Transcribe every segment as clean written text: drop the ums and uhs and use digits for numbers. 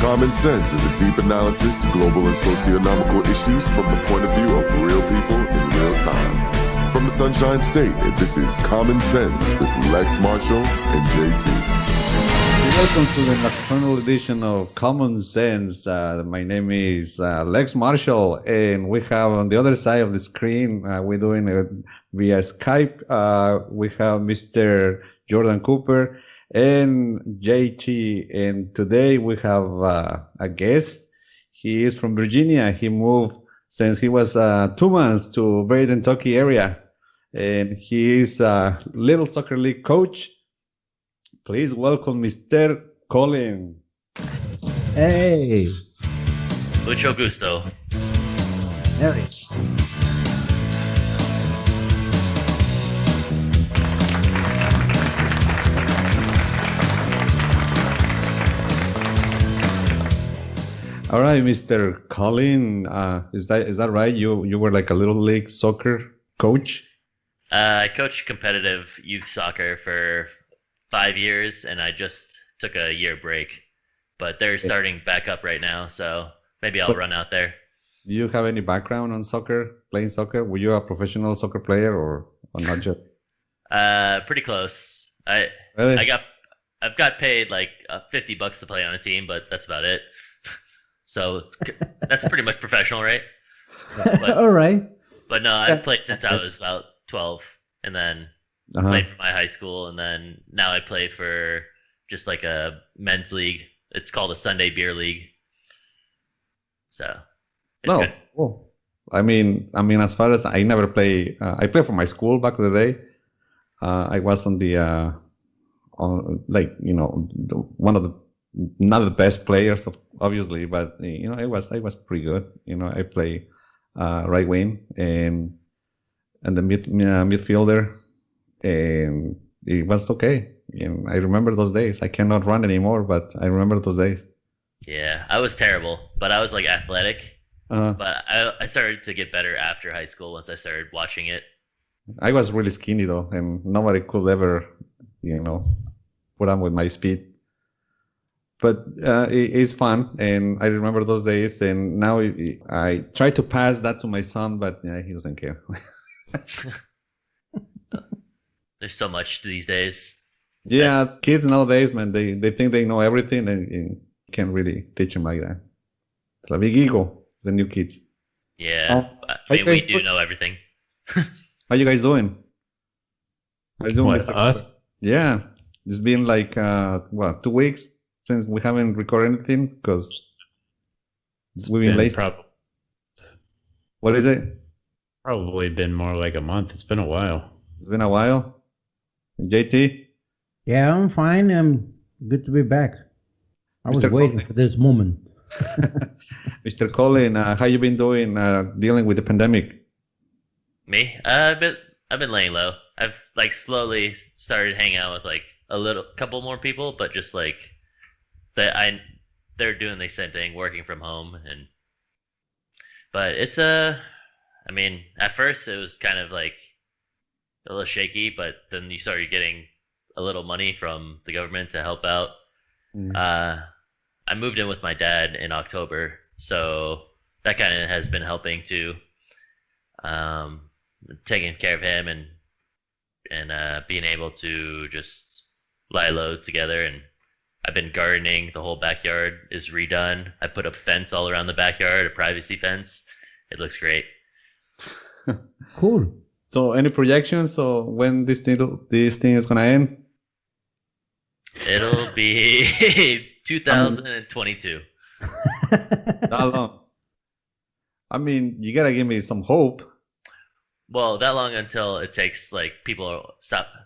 Common Sense is a deep analysis to global and socio-economical issues from the point of view of real people in real time. From the Sunshine State, this is Common Sense with Lex Marshall and JT. Welcome to the nocturnal edition of Common Sense. My name is Lex Marshall, and we have on the other side of the screen, we're doing it via Skype. We have Mr. Jordan Cooper and JT, and today we have a guest. He is from Virginia. He moved since he was 2 months to very Kentucky area, and he is a little soccer league coach. Please welcome Mr. Collin. Hey. Mucho gusto. Harry. All right, Mr. Collin, is that right? You were like a little league soccer coach? I coached competitive youth soccer for 5 years, and I just took a year break. But they're starting back up right now, so maybe I'll run out there. Do you have any background on soccer, playing soccer? Were you a professional soccer player or not just? Pretty close. Really? I've got paid like $50 to play on a team, but that's about it. So that's pretty much professional, right? All right. But no, I've played since I was about 12, and then played for my high school, and then now I play for just like a men's league. It's called a Sunday Beer League. So it's good. Cool. I mean, as far as I never play, I played for my school back in the day. I was on the one of the not the best players, obviously, but I was pretty good. I play right wing and the midfielder, and it was okay. I remember those days. I cannot run anymore, but I remember those days. Yeah, I was terrible, but I was like athletic. But I started to get better after high school once I started watching it. I was really skinny though, and nobody could ever, put on with my speed. But it's fun, and I remember those days, and now I try to pass that to my son, but he doesn't care. There's so much these days. Yeah, kids nowadays, man, they think they know everything, and you can't really teach them like that. It's a big ego, the new kids. Yeah, we do know everything. How you guys doing? How you doing, What, us? Yeah, it's been like 2 weeks since we haven't recorded anything because we've been late. What is it? Probably been more like a month. It's been a while. It's been a while. JT? Yeah, I'm fine. I'm good to be back. I was Mr. waiting for this moment. Mr. Collin, how you been doing dealing with the pandemic? Me? I've been laying low. I've like slowly started hanging out with like a couple more people, but just like they're doing the same thing, working from home, but it's I mean, at first it was kind of like a little shaky, but then you started getting a little money from the government to help out. I moved in with my dad in October, so that kind of has been helping too. Taking care of him and being able to just lie low together, and I've been gardening. The whole backyard is redone. I put a fence all around the backyard, a privacy fence. It looks great. Cool. So, any projections? So, when this thing is gonna end? It'll be 2022. That long. I mean, you gotta give me some hope. Well, that long until it takes like people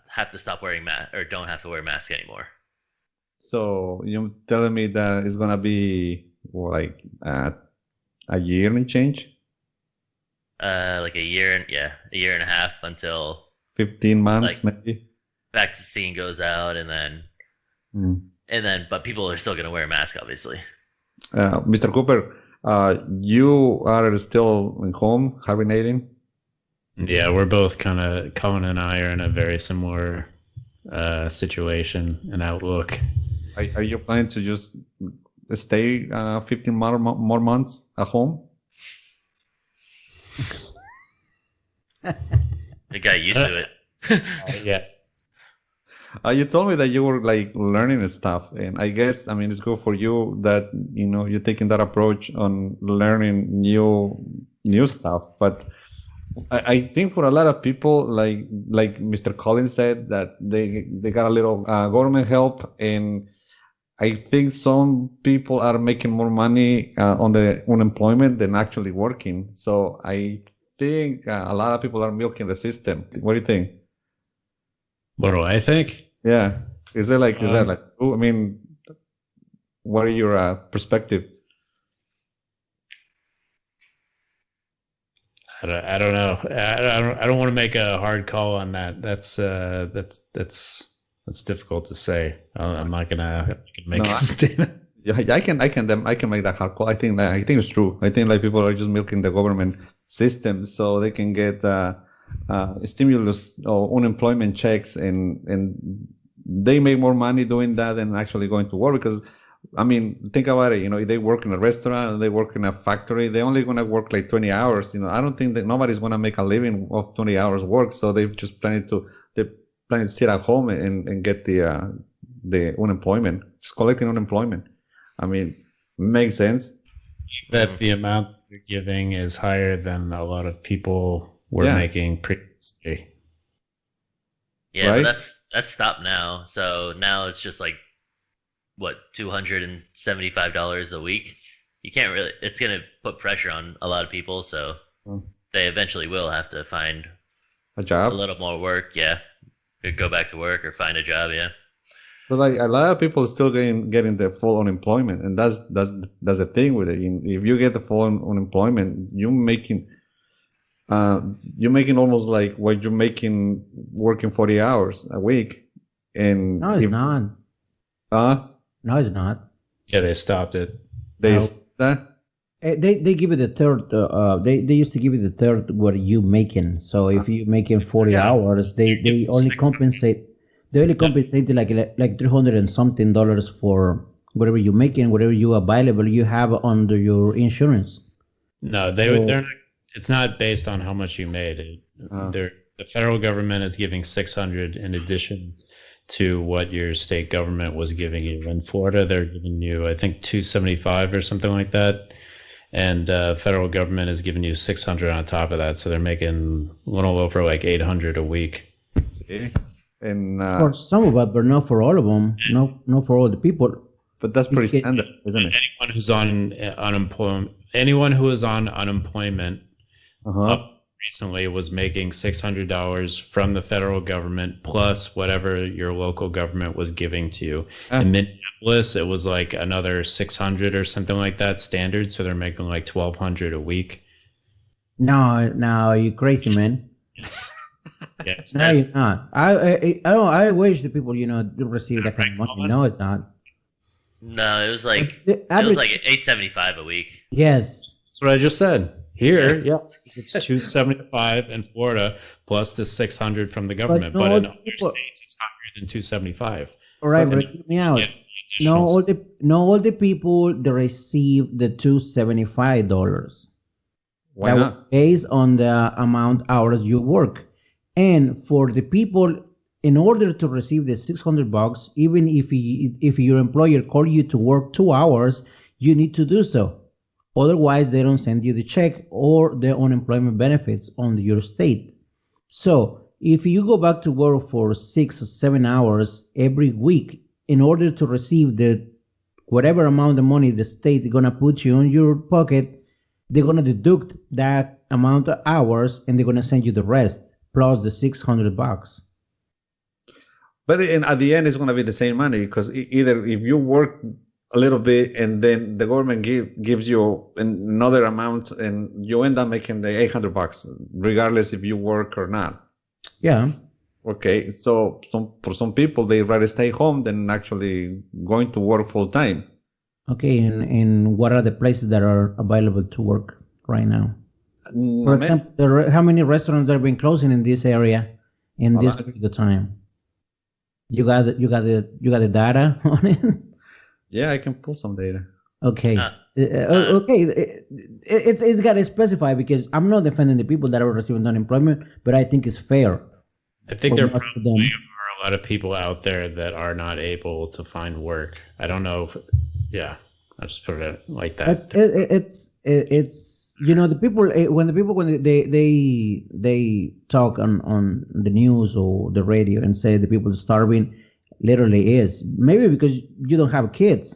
have to stop wearing masks or don't have to wear masks anymore. So you're telling me that it's gonna be like a year and change? Like a year and a half until 15 months, like, maybe. vaccine goes out, and then but people are still gonna wear a mask, obviously. Mr. Cooper, you are still at home hibernating? Yeah, we're both Collin and I are in a very similar situation and outlook. Are you planning to just stay 15 more months at home? They got used to it. Yeah. You told me that you were like learning stuff, and I guess, I mean, it's good for you that, you know, you're taking that approach on learning new stuff. But I think for a lot of people, like Mr. Collins said, that they got a little government help, and I think some people are making more money on the unemployment than actually working. So I think a lot of people are milking the system. What do you think? What do I think? Yeah. Is that like, I mean, what are your perspective? I don't know. I don't want to make a hard call on that. That's difficult to say. I'm not gonna make a statement. Yeah, I can make that hard call. I think it's true. I think like people are just milking the government system so they can get stimulus or unemployment checks, and they make more money doing that than actually going to work. Because, I mean, think about it. You know, if they work in a restaurant, they work in a factory, they're only going to work like 20 hours. You know, I don't think that nobody's going to make a living of 20 hours work. So they just plan to sit at home and get the unemployment, just collecting unemployment. I mean, makes sense. That the amount they're giving is higher than a lot of people were making previously. Yeah, right? But that's stopped now. So now it's just like, what, $275 a week? You can't really. It's gonna put pressure on a lot of people. So they eventually will have to find a job, a little more work. Yeah, or go back to work or find a job. Yeah. But like a lot of people are still getting the full unemployment, and that's the thing with it. If you get the full unemployment, you're making almost like what you're making working 40 hours a week. And no, it's not. No, it's not. Yeah, they stopped it. They give it the third. They used to give you the third what you making. So if you making 40 hours, they only compensate. They only compensate like $300 and something for whatever you're making, whatever you available you have under your insurance. No, they're not. It's not based on how much you made. The federal government is giving $600 in addition to what your state government was giving you. In Florida, they're giving you, I think, $275 or something like that, and federal government is giving you $600 on top of that. So they're making a little over like $800 a week. See? And for some of it, but not for all of them. Not for all the people. But that's pretty standard, isn't it? Anyone who's on unemployment, anyone who is on unemployment up recently was making $600 from the federal government plus whatever your local government was giving to you. In Minneapolis, it was like another $600 or something like that standard. So they're making like $1,200 a week. No, you crazy, man. Yes. No, you're not. I wish the people do receive that kind of money. No, it's not. No, it was like $875 a week. Yes, that's what I just said. Here, it's $275 in Florida plus the $600 from the government, but in other states it's higher than $275. All right, but hear me out. No, all the people that receive the $275. Why not? Based on the amount hours you work. And for the people, in order to receive the $600, even if your employer call you to work 2 hours, you need to do so. Otherwise, they don't send you the check or the unemployment benefits on your state. So if you go back to work for 6 or 7 hours every week, in order to receive the whatever amount of money the state is gonna put you in your pocket, they're gonna deduct that amount of hours and they're gonna send you the rest. Plus the $600. But at the end, it's going to be the same money, because either if you work a little bit and then the government gives you another amount and you end up making the $800, regardless if you work or not. Yeah. Okay. So for some people, they rather stay home than actually going to work full time. Okay. And what are the places that are available to work right now? For example, how many restaurants have been closing in this area in this period of time? You got the data on it? Yeah, I can pull some data. Okay. Uh, Okay. It's got to specify because I'm not defending the people that are receiving unemployment, but I think it's fair I think for there most of probably them. are a lot of people out there that are not able to find work. I don't know if, yeah, I'll just put it like It's that. it's the people when they talk on the news or the radio and say the people starving, literally is maybe because you don't have kids,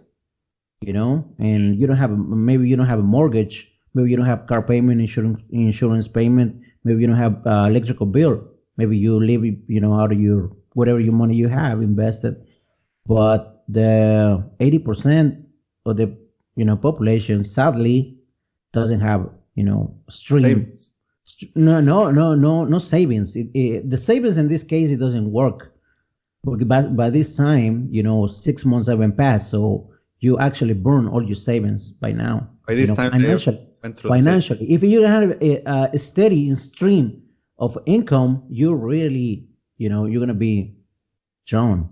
and you don't have maybe you don't have a mortgage, maybe you don't have car payment, insurance payment, maybe you don't have electrical bill, maybe you live out of your whatever your money you have invested, but the 80% of the population sadly doesn't have stream. Savings. No savings. The savings in this case it doesn't work. But by this time, 6 months have been passed, so you actually burn all your savings by now. By this time, they Financially, went through the same. financially, if you have a steady stream of income, you really, you're gonna be drawn.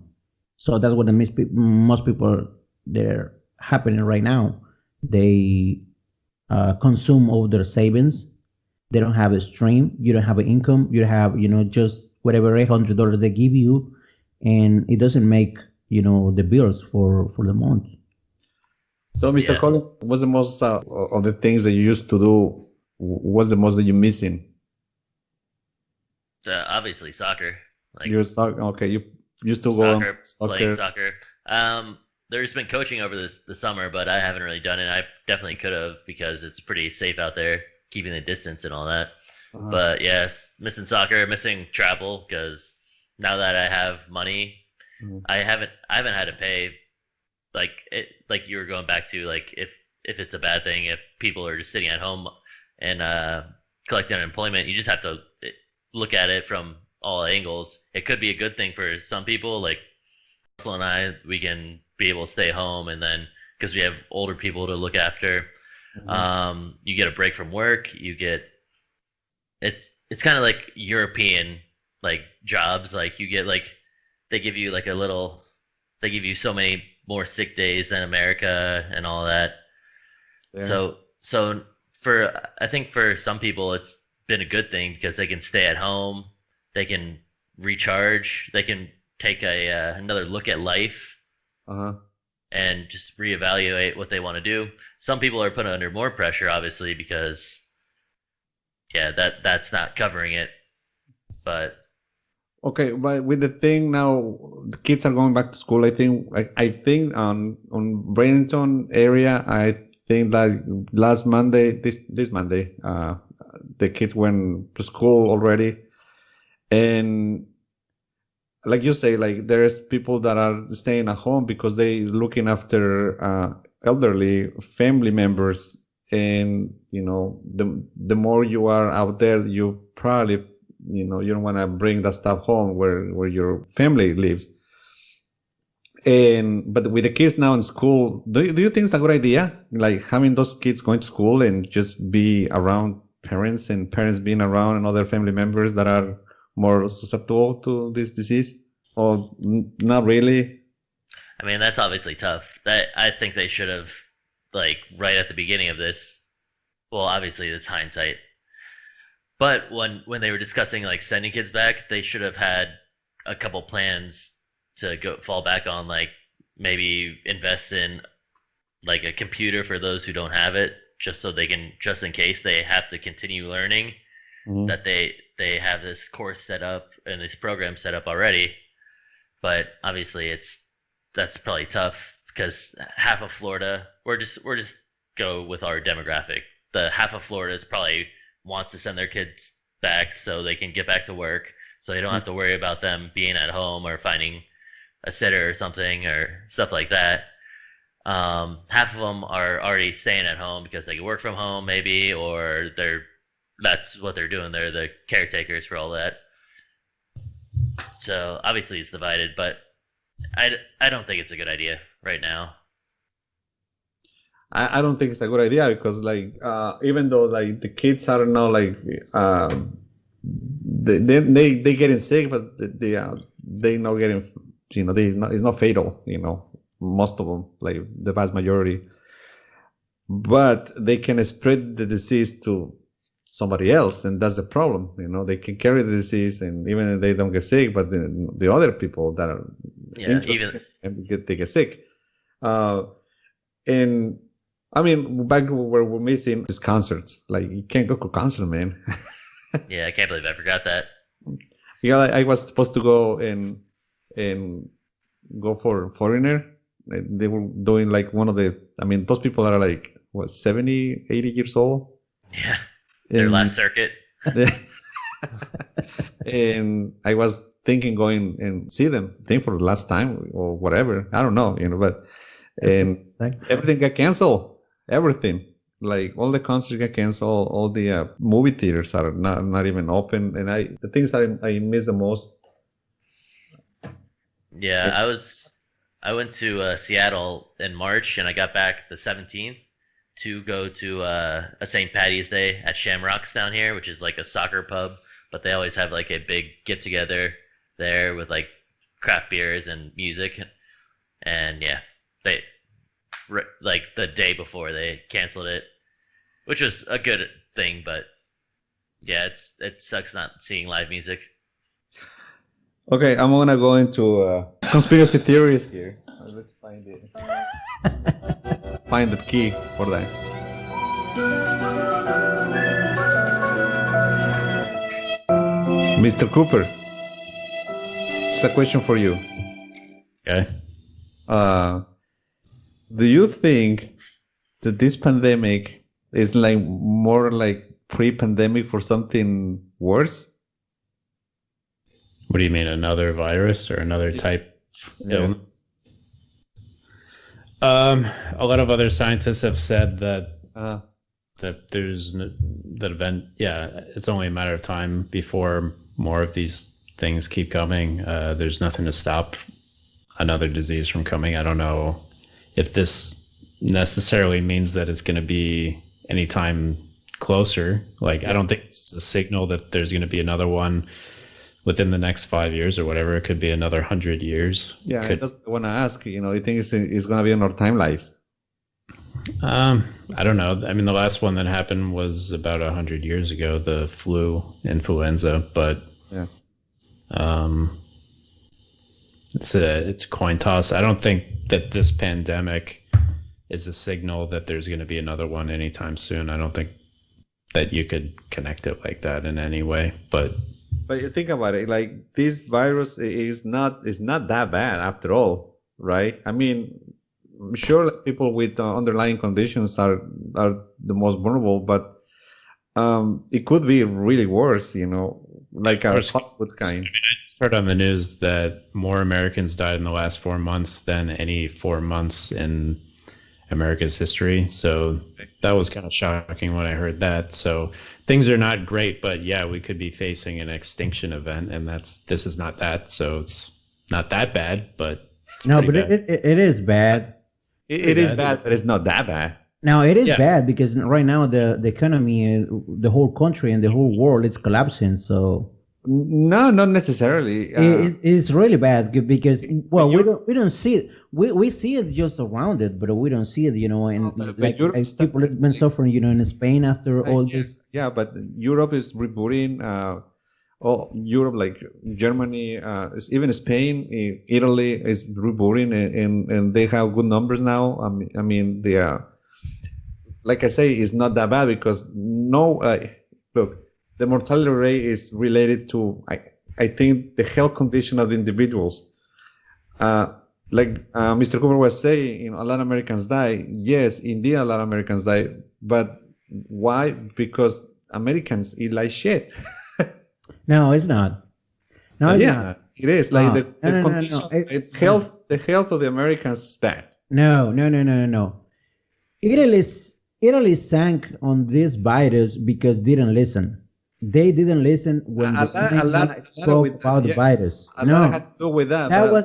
So that's what most people they're happening right now. They consume all their savings. They don't have a stream. You don't have an income. You have just whatever $800 they give you, and it doesn't make the bills for the month. So, Mr. Yeah. Collin, what's the most of the things that you used to do? What's the most that you're missing? Obviously, soccer. Like Okay, you used to go soccer, on playing soccer. There's been coaching over the summer, but I haven't really done it. I definitely could have because it's pretty safe out there, keeping the distance and all that. Uh-huh. But yes, missing soccer, missing travel because now that I have money, Mhm. I haven't had to pay like you were going back to like if it's a bad thing if people are just sitting at home and collecting unemployment, you just have to look at it from all angles. It could be a good thing for some people, like Russell and I, we can be able to stay home, and then because we have older people to look after, you get a break from work. You get it's kind of like European like jobs. Like you get like they give you like they give you so many more sick days than America and all that. Yeah. So I think for some people it's been a good thing because they can stay at home, they can recharge, they can take another look at life Uh-huh. and just reevaluate what they want to do. Some people are put under more pressure, obviously, because that's not covering it. But Okay, but with the thing now, the kids are going back to school. I think on Bradenton area, I think that last Monday, this Monday, the kids went to school already, and like you say, like there's people that are staying at home because they looking after elderly family members, and the more you are out there, you probably you don't want to bring that stuff home where your family lives. But with the kids now in school, do you think it's a good idea, like having those kids going to school and just be around parents and parents being around and other family members that are more susceptible to this disease, or not really? I mean, that's obviously tough. That I think they should have, like, right at the beginning of this. Well, obviously, it's hindsight. But when they were discussing like sending kids back, they should have had a couple plans to go fall back on, like maybe invest in like a computer for those who don't have it, just so they can, just in case they have to continue learning, Mhm. that they have this course set up and this program set up already. But obviously, that's probably tough because half of Florida, we're just go with our demographic. The half of Florida is probably wants to send their kids back so they can get back to work, so they don't have to worry about them being at home or finding a sitter or something or stuff like that. Half of them are already staying at home because they can work from home maybe, or that's what they're doing. They're the caretakers for all that. So obviously it's divided, but I don't think it's a good idea right now. I don't think it's a good idea because like even though like the kids are not like they getting sick, but they not getting it's not fatal, most of them, like the vast majority. but they can spread the disease to somebody else, and that's the problem. They can carry the disease, and even if they don't get sick, but the other people that are they get sick. And I mean, back where we're missing is concerts. Like, you can't go to concert, man. Yeah, I can't believe I forgot that. Yeah, I was supposed to go and go for Foreigner. They were doing like one of the. I mean, those people are like what, 70, 80 years old. Yeah, their last circuit. And I was thinking going and see them. I think for the last time or whatever. I don't know, but everything got canceled. Everything, like all the concerts got canceled. All the movie theaters are not even open. And the things that I miss the most. Yeah, I went to Seattle in March, and I got back the 17th to go to a St. Patty's Day at Shamrocks down here, which is like a soccer pub, but they always have like a big get together there with like craft beers and music, and yeah, they like the day before they canceled it, which was a good thing, but yeah, it sucks not seeing live music. Okay, I'm gonna go into conspiracy theories here. Let's find it. Find the key for that. Mr. Cooper, it's a question for you. Okay. Do you think that this pandemic is like more like pre-pandemic for something worse? What do you mean, another virus or another type of illness? A lot of other scientists have said that it's only a matter of time before more of these things keep coming. There's nothing to stop another disease from coming. I don't know if this necessarily means that it's going to be anytime closer. Like, I don't think it's a signal that there's going to be another one within the next 5 years or whatever. It could be another 100 years. Yeah, I just want to ask, you think it's going to be in our time lives? I don't know. I mean, the last one that happened was about 100 years ago, the influenza, but yeah. It's a coin toss. I don't think that this pandemic is a signal that there's going to be another one anytime soon. I don't think that you could connect it like that in any way, but you think about it, like, this virus is not that bad after all, right? I mean, sure, people with underlying conditions are the most vulnerable, but it could be really worse, like a Hollywood kind. I just heard on the news that more Americans died in the last 4 months than any 4 months in America's history. So that was kind of shocking when I heard that. So things are not great, but yeah, we could be facing an extinction event, and this is not that. So it's not that bad, but no, but it is bad. It is bad, but it's not that bad. Now it is bad because right now the economy, the whole country and the whole world is collapsing. So no, not necessarily. It's really bad because we don't see it. We see it just around it, but we don't see it. And like people have been suffering. In Spain after all this. Yeah, but Europe is rebooting. Europe, like Germany, even Spain, Italy is rebooting, and they have good numbers now. I mean, they are. Like I say, it's not that bad because look, the mortality rate is related to, I think, the health condition of the individuals. Like Mr. Cooper was saying, a lot of Americans die. Yes, indeed, a lot of Americans die. But why? Because Americans eat like shit. No, it's not. No, it's not. It is. Like the condition, it's health. The health of the Americans is bad. No. Italy sank on this virus because they didn't listen. They didn't listen when spoke about the virus. A lot had to do with that. That was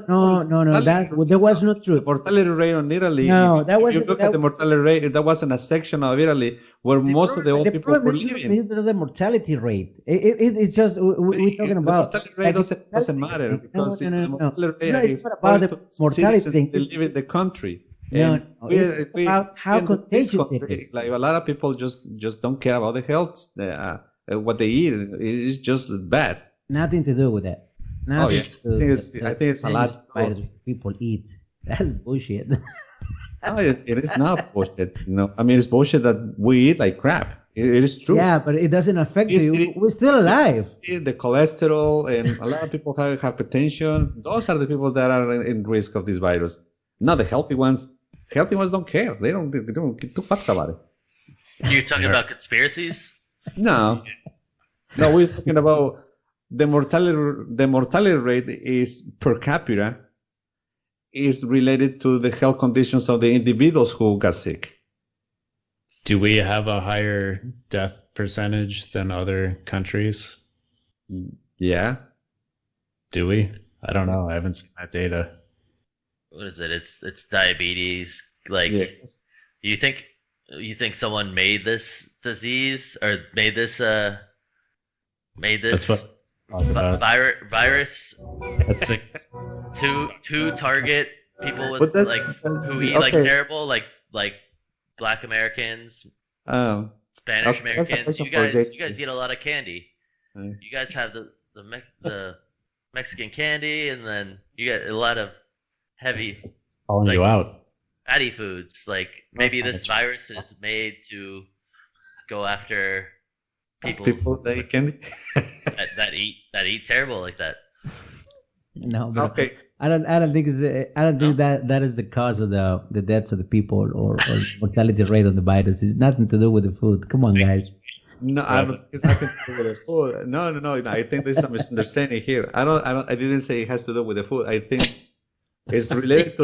that was not true. The mortality rate on Italy. No, that was. If you look at the mortality rate, that wasn't a section of Italy where most of the old people were living. It's the mortality rate. It's just we're talking about. The mortality rate doesn't matter because the mortality rate it's not about the mortality thing. They live in the country. No, And no, it's about how in this contagious it country, is. like a lot of people just don't care about the health, what they eat. It's just bad. Nothing to do with that. Oh Nothing yeah, to do with I think it's a lot. dangerous spiders people eat. That's bullshit. No, it is not bullshit. I mean, it's bullshit that we eat like crap. It is true. Yeah, but it doesn't affect It's- you. it- We're still alive. The cholesterol and a lot of people have hypertension. Those are the people that are in risk of this virus, not the healthy ones. Healthy ones don't care. They don't give two fucks about it. You're talking about conspiracies? No, no, we're talking about the mortality. The mortality rate is per capita is related to the health conditions of the individuals who got sick. Do we have a higher death percentage than other countries? Yeah. Do we? I don't know. I haven't seen that data. What is it? It's diabetes. Like, Yeah. you think someone made this disease or made this That's what virus that's like, to target people with But that's- like who eat like okay. terrible, like Black Americans, Um, Spanish Okay, that's a Americans. question You for guys Jake. eat a lot of candy. Right. You guys have the Mexican candy, and then you get a lot of heavy calling you like- out. fatty foods. Like maybe Okay. this virus is made to go after people that eat candy. that eat terrible like that. No, but Okay. I don't think that is the cause of the deaths of the people or mortality rate of the virus. It's nothing to do with the food. Come on, guys. No, I don't think it's nothing to do with the food. No. I think there's some misunderstanding here. I didn't say it has to do with the food. I think it's related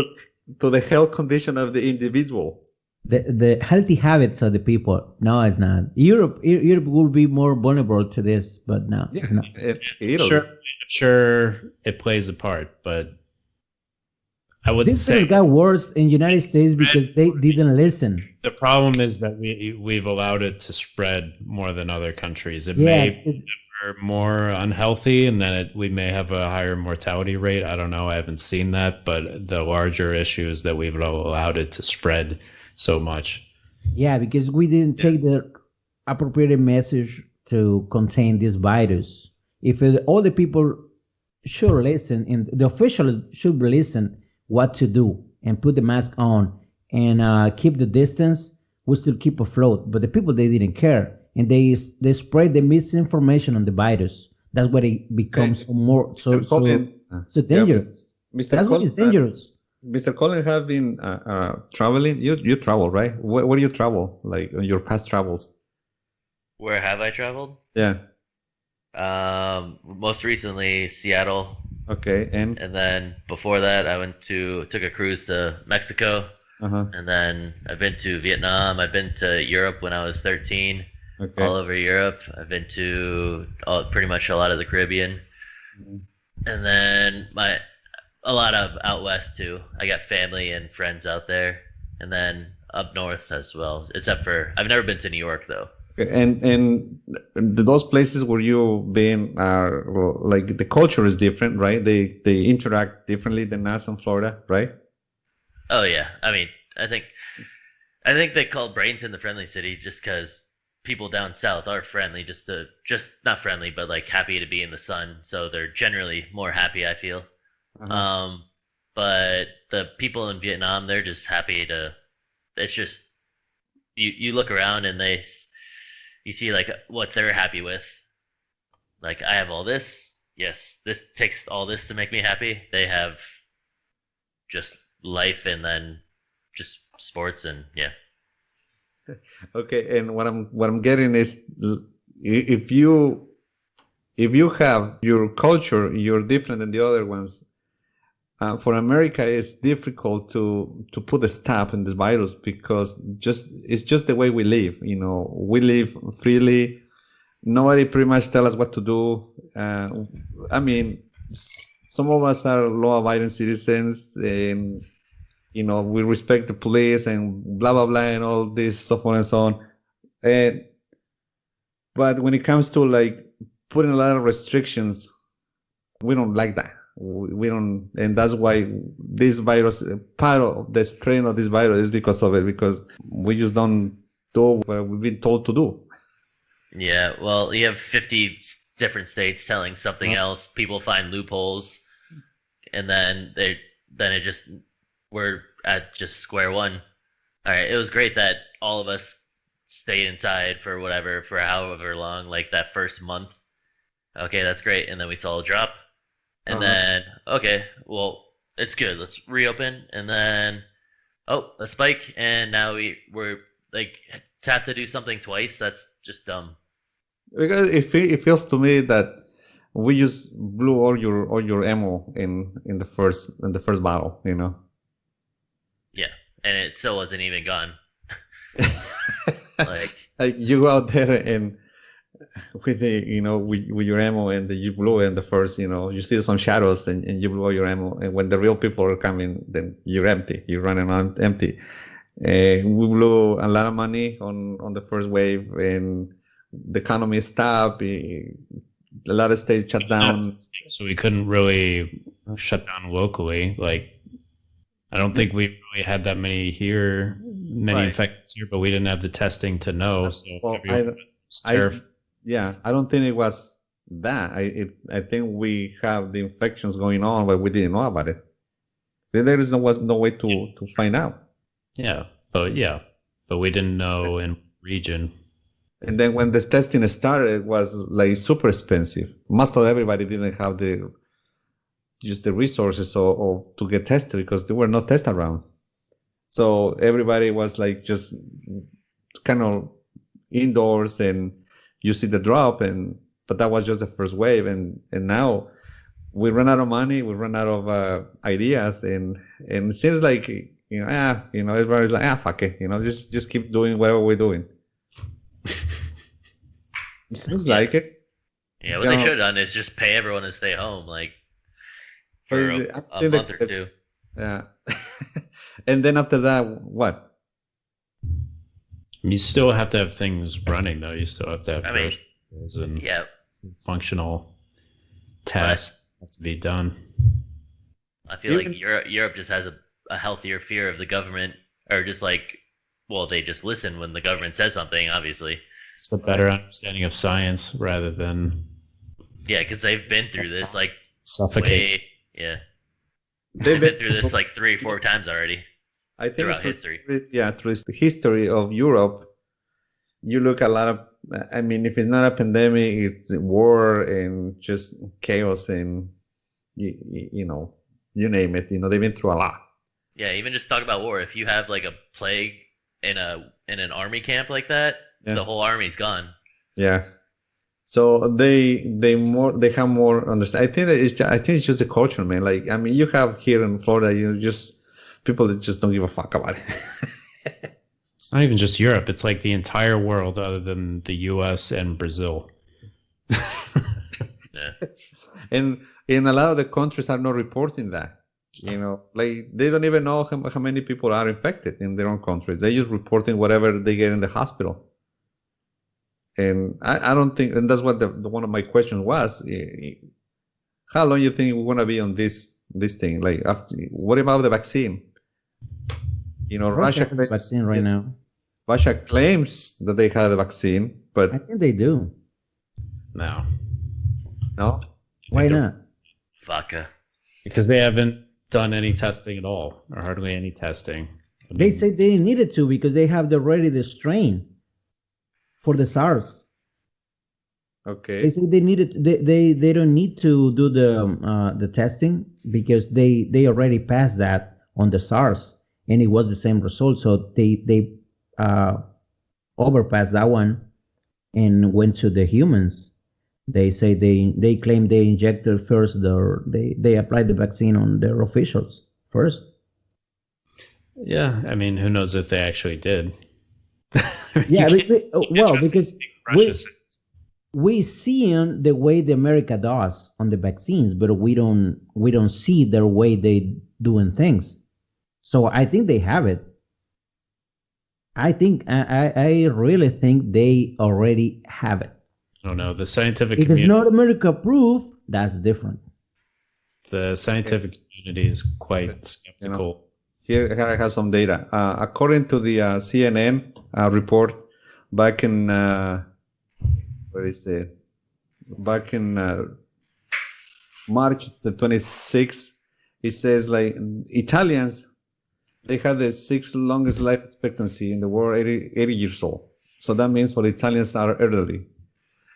to the health condition of the individual. The healthy habits of the people. No, it's not. Europe will be more vulnerable to this, but no, it's not. Italy. Sure, it plays a part, but I wouldn't This say thing got worse in United States because they didn't listen. the problem is that we've allowed it to spread more than other countries. It Yeah, may it's- are more unhealthy and then we may have a higher mortality rate. I don't know. I haven't seen that, but the larger issue is that we've allowed it to spread so much. yeah, because we didn't take the appropriate message to contain this virus. If all the people should listen, and the officials should listen what to do and put the mask on and keep the distance, we still keep afloat. But the people, they didn't care, and they spread the misinformation on the virus. That's why it becomes so Colin, dangerous. Mr. That's what is dangerous. Mr. Collin have been traveling. You travel, right? Where do you travel? Like on your past travels? Where have I traveled? Yeah. Most recently Seattle, Okay. And and then before that I took a cruise to Mexico, uh-huh. and then I've been to Vietnam. I've been to Europe when I was 13, Okay. all over Europe. I've been to pretty much a lot of the Caribbean, and then a lot of out west too. I got family and friends out there, and then up north as well. Except for I've never been to New York though. And those places where you've been are like the culture is different, right? They interact differently than us in Florida, right? Oh yeah, I mean, I think they call Bradenton the friendly city just because people down south are friendly, just not friendly, but like happy to be in the sun. So they're generally more happy, I feel. Uh-huh. But the people in Vietnam, they're just happy to. It's just you look around and you see like what they're happy with. Like I have all this. Yes, this takes all this to make me happy. They have just life and then just sports and yeah. Okay, and what I'm getting is if you have your culture, you're different than the other ones. For America, it's difficult to put a stop in this virus because it's just the way we live. You know, we live freely. Nobody pretty much tell us what to do. I mean, some of us are law-abiding citizens, and you know we respect the police and blah blah blah and all this so on and so on. But when it comes to like putting a lot of restrictions, we don't like that. we don't, and that's why this virus, part of the strain of this virus is because of it, because we just don't do what we've been told to do. Yeah, well, you have 50 different states telling something else. People find loopholes, and then we're at just square one. All right, it was great that all of us stayed inside for however long, like that first month. Okay, that's great. And then we saw a drop. And then, okay, well, it's good. Let's reopen. And then, a spike. And now we're like, to have to do something twice, that's just dumb. Because it feels to me that we just blew all your ammo in the first battle, you know. Yeah, and it still wasn't even gone. like you go out there and with with your ammo, and you blow in the first, you see some shadows, and you blow your ammo, and when the real people are coming, then you're empty. You're running on empty. We blew a lot of money on the first wave, and the economy stopped. A lot of states shut down. So we couldn't really shut down locally. Like, I don't think we really had that many infections here, but we didn't have the testing to know. So I don't think it was that. I think we have the infections going on, but we didn't know about it. There was no way to find out. Yeah, but we didn't know in region. And then when the testing started, it was like super expensive. Most of everybody didn't have the resources or to get tested, because there were no tests around. So everybody was like just kind of indoors, and you see the drop, but that was just the first wave, and now we run out of money, we run out of ideas, and it seems like everybody's like, fuck it, just keep doing whatever we're doing. It seems like it. Yeah, what they should have done is just pay everyone to stay home, like for a month or two. Yeah. And then after that, what? You still have to have things running, though. You still have to have functional tasks have to be done. I feel like Europe just has a healthier fear of the government, or just like, well, they just listen when the government says something, obviously. It's a better understanding of science rather than... Yeah, because they've been through this, like... Suffocate. They've been through this like 3 or 4 times already. I think throughout history. Through the history of Europe, you look a lot of... I mean, if it's not a pandemic, it's war and just chaos, and, you name it. They've been through a lot. Yeah, even just talk about war. If you have like a plague in an army camp like that, the whole army's gone. Yeah. So they have more understanding. I think it's just the culture, man. Like, I mean, you have here in Florida, people that just don't give a fuck about it. It's not even just Europe. It's like the entire world other than the U.S. and Brazil. Yeah. And in a lot of the countries are not reporting that. Like, they don't even know how many people are infected in their own countries. They're just reporting whatever they get in the hospital. And I don't think, and that's what one of my questions was, how long you think we're going to be on this thing? Like, what about the vaccine? Russia claims vaccine right now. Russia claims that they have the vaccine, but I think they do. No. Why not? Vodka. Because they haven't done any testing at all, or hardly any testing. They say they needed to because they have already the strain for the SARS. Okay. They say they needed. They don't need to do the testing because they already passed that on the SARS, and it was the same result. So they overpassed that one and went to the humans. They say they claim they injected first. They applied the vaccine on their officials first. Yeah, I mean, who knows if they actually did? Yeah, because we see the way the America does on the vaccines, but we don't see their way they doing things. So I think they have it. I really think they already have it. I don't know. The scientific if it's not America proof, that's different. The scientific community is quite skeptical. Here I have some data. According to the CNN report, back in Back in March the 26th, it says like Italians, they have the sixth longest life expectancy in the world, 80 years old. So that means for the Italians are elderly.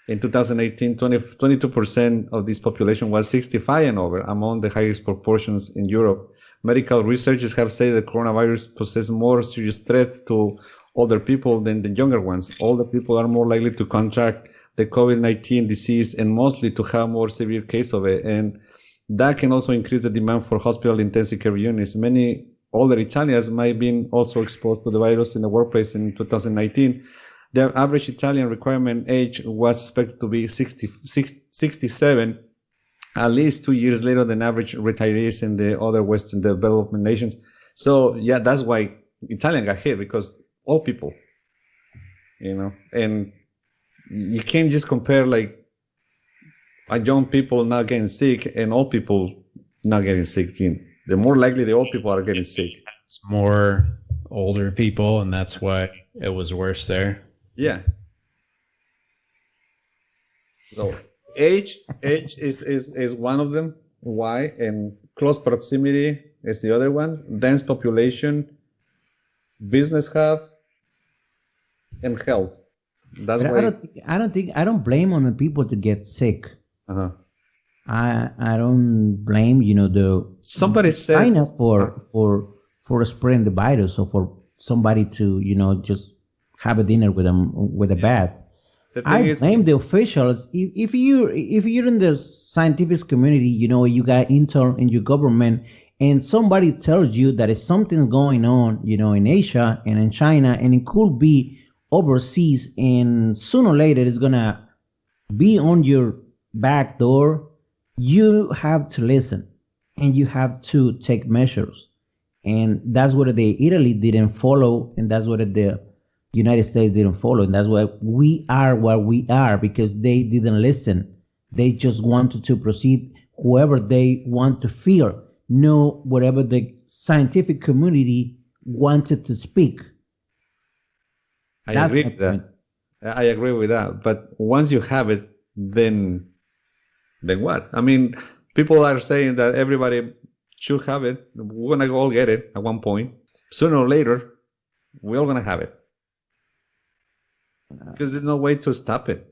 In 2018, 22% of this population was 65 and over, among the highest proportions in Europe. Medical researchers have said that coronavirus poses more serious threat to older people than the younger ones. Older people are more likely to contract the COVID-19 disease and mostly to have more severe case of it. And that can also increase the demand for hospital intensive care units. Many older Italians might have been also exposed to the virus in the workplace in 2019. The average Italian requirement age was expected to be 67, at least 2 years later than average retirees in the other Western development nations. So yeah, that's why Italian got hit, because old people, and you can't just compare like young people not getting sick and old people not getting sick. The more likely the old people are getting sick. It's more older people, and that's why it was worse there. Yeah. So age is one of them. Why? And close proximity is the other one. Dense population, business hub, and health. That's why I don't blame on the people to get sick. Uh-huh. I don't blame somebody said China for spreading the virus, or for somebody to just have a dinner with them with a bat. I blame the officials. If you're in the scientific community, you got intern in your government, and somebody tells you that if something's going on, in Asia and in China, and it could be overseas, and sooner or later it's gonna be on your back door, you have to listen and you have to take measures. And that's what Italy didn't follow, and that's what the United States didn't follow, and that's why we are where we are, because they didn't listen. They just wanted to proceed whoever they want to fear, no whatever the scientific community wanted to speak. I agree with that. I agree with that. But once you have it, then what? I mean, people are saying that everybody should have it. We're gonna all get it at one point. Sooner or later, we're all gonna have it. Because there's no way to stop it.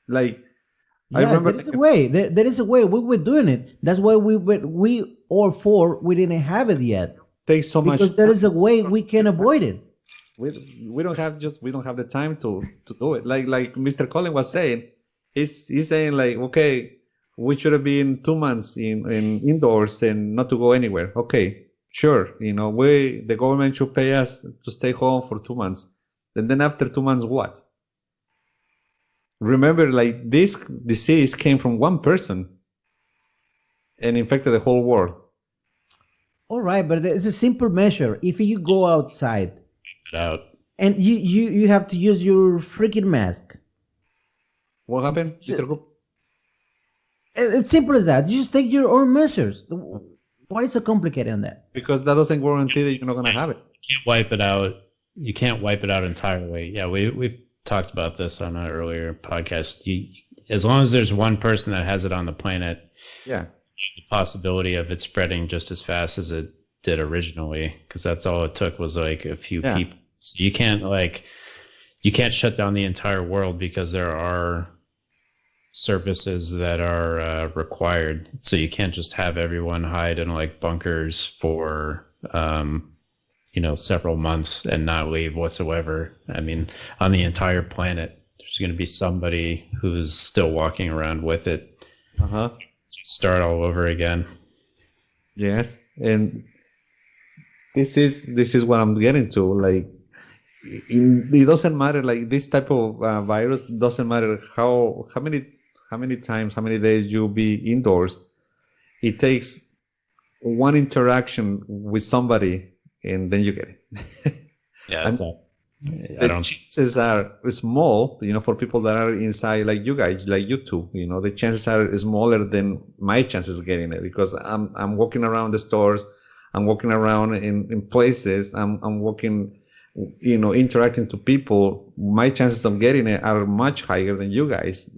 Like, yeah, I remember there is a way. There is a way. We were doing it. That's why we all four, we didn't have it yet. Takes so much. Because there is a way we can avoid it. We don't have the time to do it. Like Mr. Collin was saying, he's saying like, okay, we should have been 2 months in indoors and not to go anywhere. Okay, sure. The government should pay us to stay home for 2 months. And then after 2 months, what? Remember, like, this disease came from one person and infected the whole world. All right, but it's a simple measure. If you go outside and you have to use your freaking mask. What happened, Mr. Coop? It's simple as that. You just take your own measures. What is so complicated on that? Because that doesn't guarantee that you're not going to have it. You can't wipe it out. You can't wipe it out entirely. Yeah, we've talked about this on an earlier podcast. As long as there's one person that has it on the planet, yeah, the possibility of it spreading just as fast as it did originally, because that's all it took was like a few people. So you can't shut down the entire world, because there are services that are required. So you can't just have everyone hide in like bunkers for several months and not leave whatsoever. I mean, on the entire planet, there's going to be somebody who's still walking around with it. Start all over again. Yes, and this is what I'm getting to. Like, it doesn't matter. Like, this type of virus doesn't matter how many times, how many days you'll be indoors. It takes one interaction with somebody, and then you get it. Yeah, that's all. I The don't. chances are small, for people that are inside, like you guys, like you two. The chances are smaller than my chances of getting it, because I'm walking around the stores, I'm walking around in places, I'm walking, interacting to people. My chances of getting it are much higher than you guys.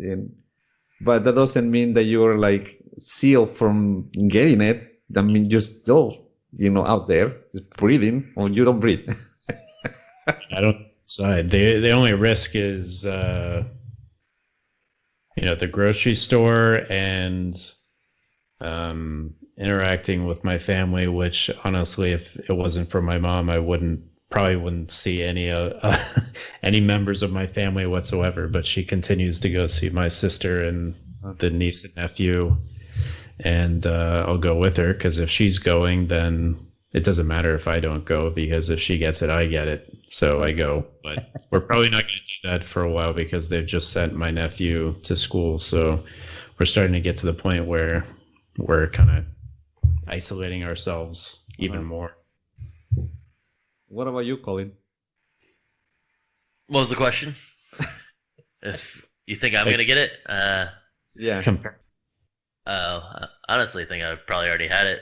But that doesn't mean that you're like sealed from getting it. I mean, you're still, out there just breathing, or you don't breathe. I don't decide. The only risk is the grocery store and interacting with my family, which honestly, if it wasn't for my mom, I probably wouldn't see any any members of my family whatsoever. But she continues to go see my sister and the niece and nephew, and I'll go with her, because if she's going, then it doesn't matter if I don't go, because if she gets it, I get it. So I go. But we're probably not going to do that for a while, because they've just sent my nephew to school. So we're starting to get to the point where we're kind of isolating ourselves even more. What about you, Collin? What was the question? If you think I'm going to get it? Yeah. I honestly think I probably already had it,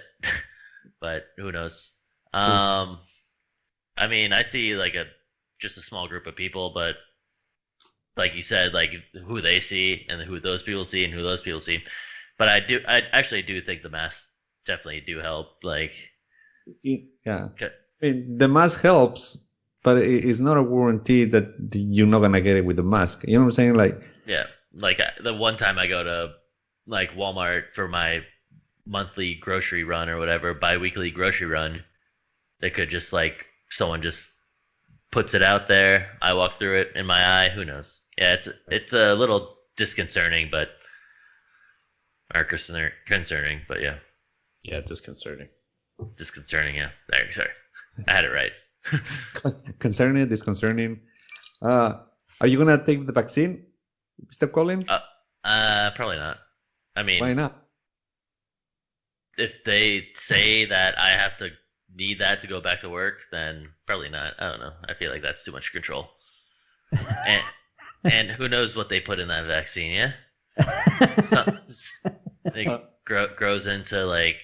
but who knows? I mean, I see like just a small group of people, but like you said, like who they see and who those people see and who those people see. But I actually do think the masks definitely do help. Like, yeah, I mean, the mask helps, but it's not a guarantee that you're not gonna get it with the mask. You know what I'm saying? Like, yeah, like the one time I go to like Walmart for my monthly grocery run or whatever, bi-weekly grocery run, they could just like someone just puts it out there. I walk through it in my eye. Who knows? Yeah, it's a little disconcerting, but concerning. But yeah, disconcerting. Disconcerting. Yeah, there. Sorry, I had it right. Concerning, disconcerting. Are you gonna take the vaccine, Mr. Collin? Probably not. I mean, why not? If they say that I have to need that to go back to work, then probably not. I don't know. I feel like that's too much control. And who knows what they put in that vaccine? Yeah, it grows into like,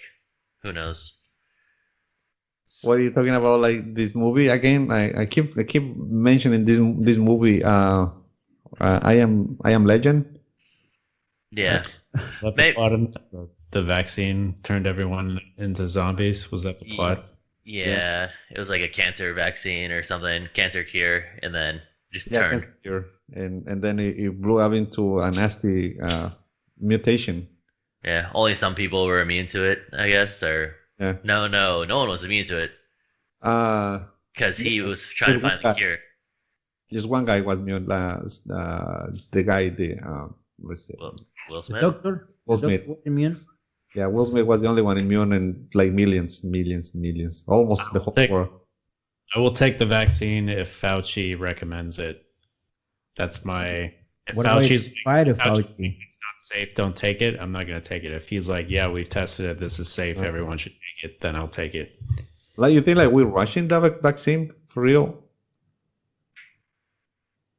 who knows. What are you talking about? Like this movie again? I keep mentioning this movie. I am Legend. Yeah. Is that the plot of the vaccine turned everyone into zombies? Was that the plot? Yeah, it was like a cancer vaccine or something, cancer cure, and then just turned. Cancer cure, and then it blew up into a nasty mutation. Yeah, only some people were immune to it, I guess, or no one was immune to it. Because he was trying to find the cure. Just one guy was immune. The guy, let's say, Will Smith. Will Smith was immune. Yeah, Will Smith was the only one immune, and like millions, almost the whole world. I will take the vaccine if Fauci recommends it. That's my. If Fauci's Fauci, it's not safe, don't take it. I'm not going to take it. If he's like, yeah, we've tested it, this is safe, everyone should take it, then I'll take it. Like, you think like we're rushing the vaccine for real?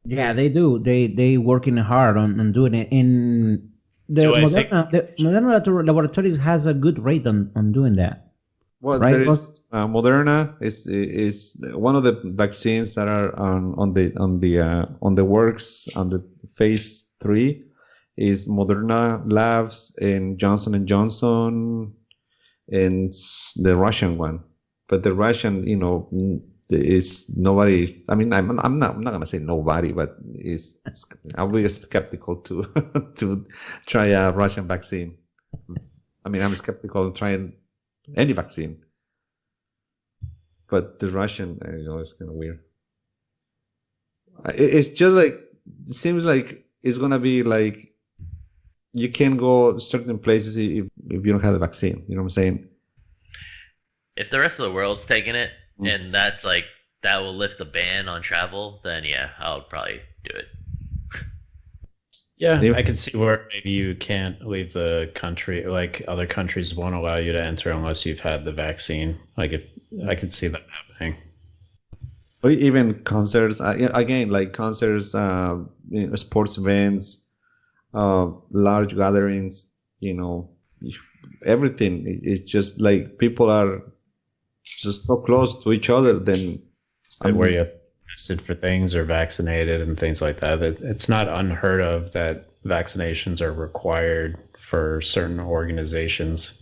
Yeah, they do. They working hard on doing it. In the Moderna laboratories has a good rate on doing that. Well, right? There is Moderna is one of the vaccines that are on the works on the phase 3 is Moderna Labs and Johnson & Johnson and the Russian one. But the Russian, is nobody. I mean, I'm not gonna say nobody, but I'll be skeptical to to try a Russian vaccine. I mean, I'm skeptical of trying any vaccine, but the Russian, it's kind of weird. It's just like, it seems like it's gonna be like you can't go certain places if you don't have the vaccine. You know what I'm saying? If the rest of the world's taking it, and that's like, that will lift the ban on travel, then yeah, I'll probably do it. Yeah, I can see where maybe you can't leave the country, like other countries won't allow you to enter unless you've had the vaccine. Like, I could see that happening. Or even concerts, again, like concerts, sports events, large gatherings, everything. It's just like people are just so close to each other. Then, Where you have to be tested for things or vaccinated and things like that. It's not unheard of that vaccinations are required for certain organizations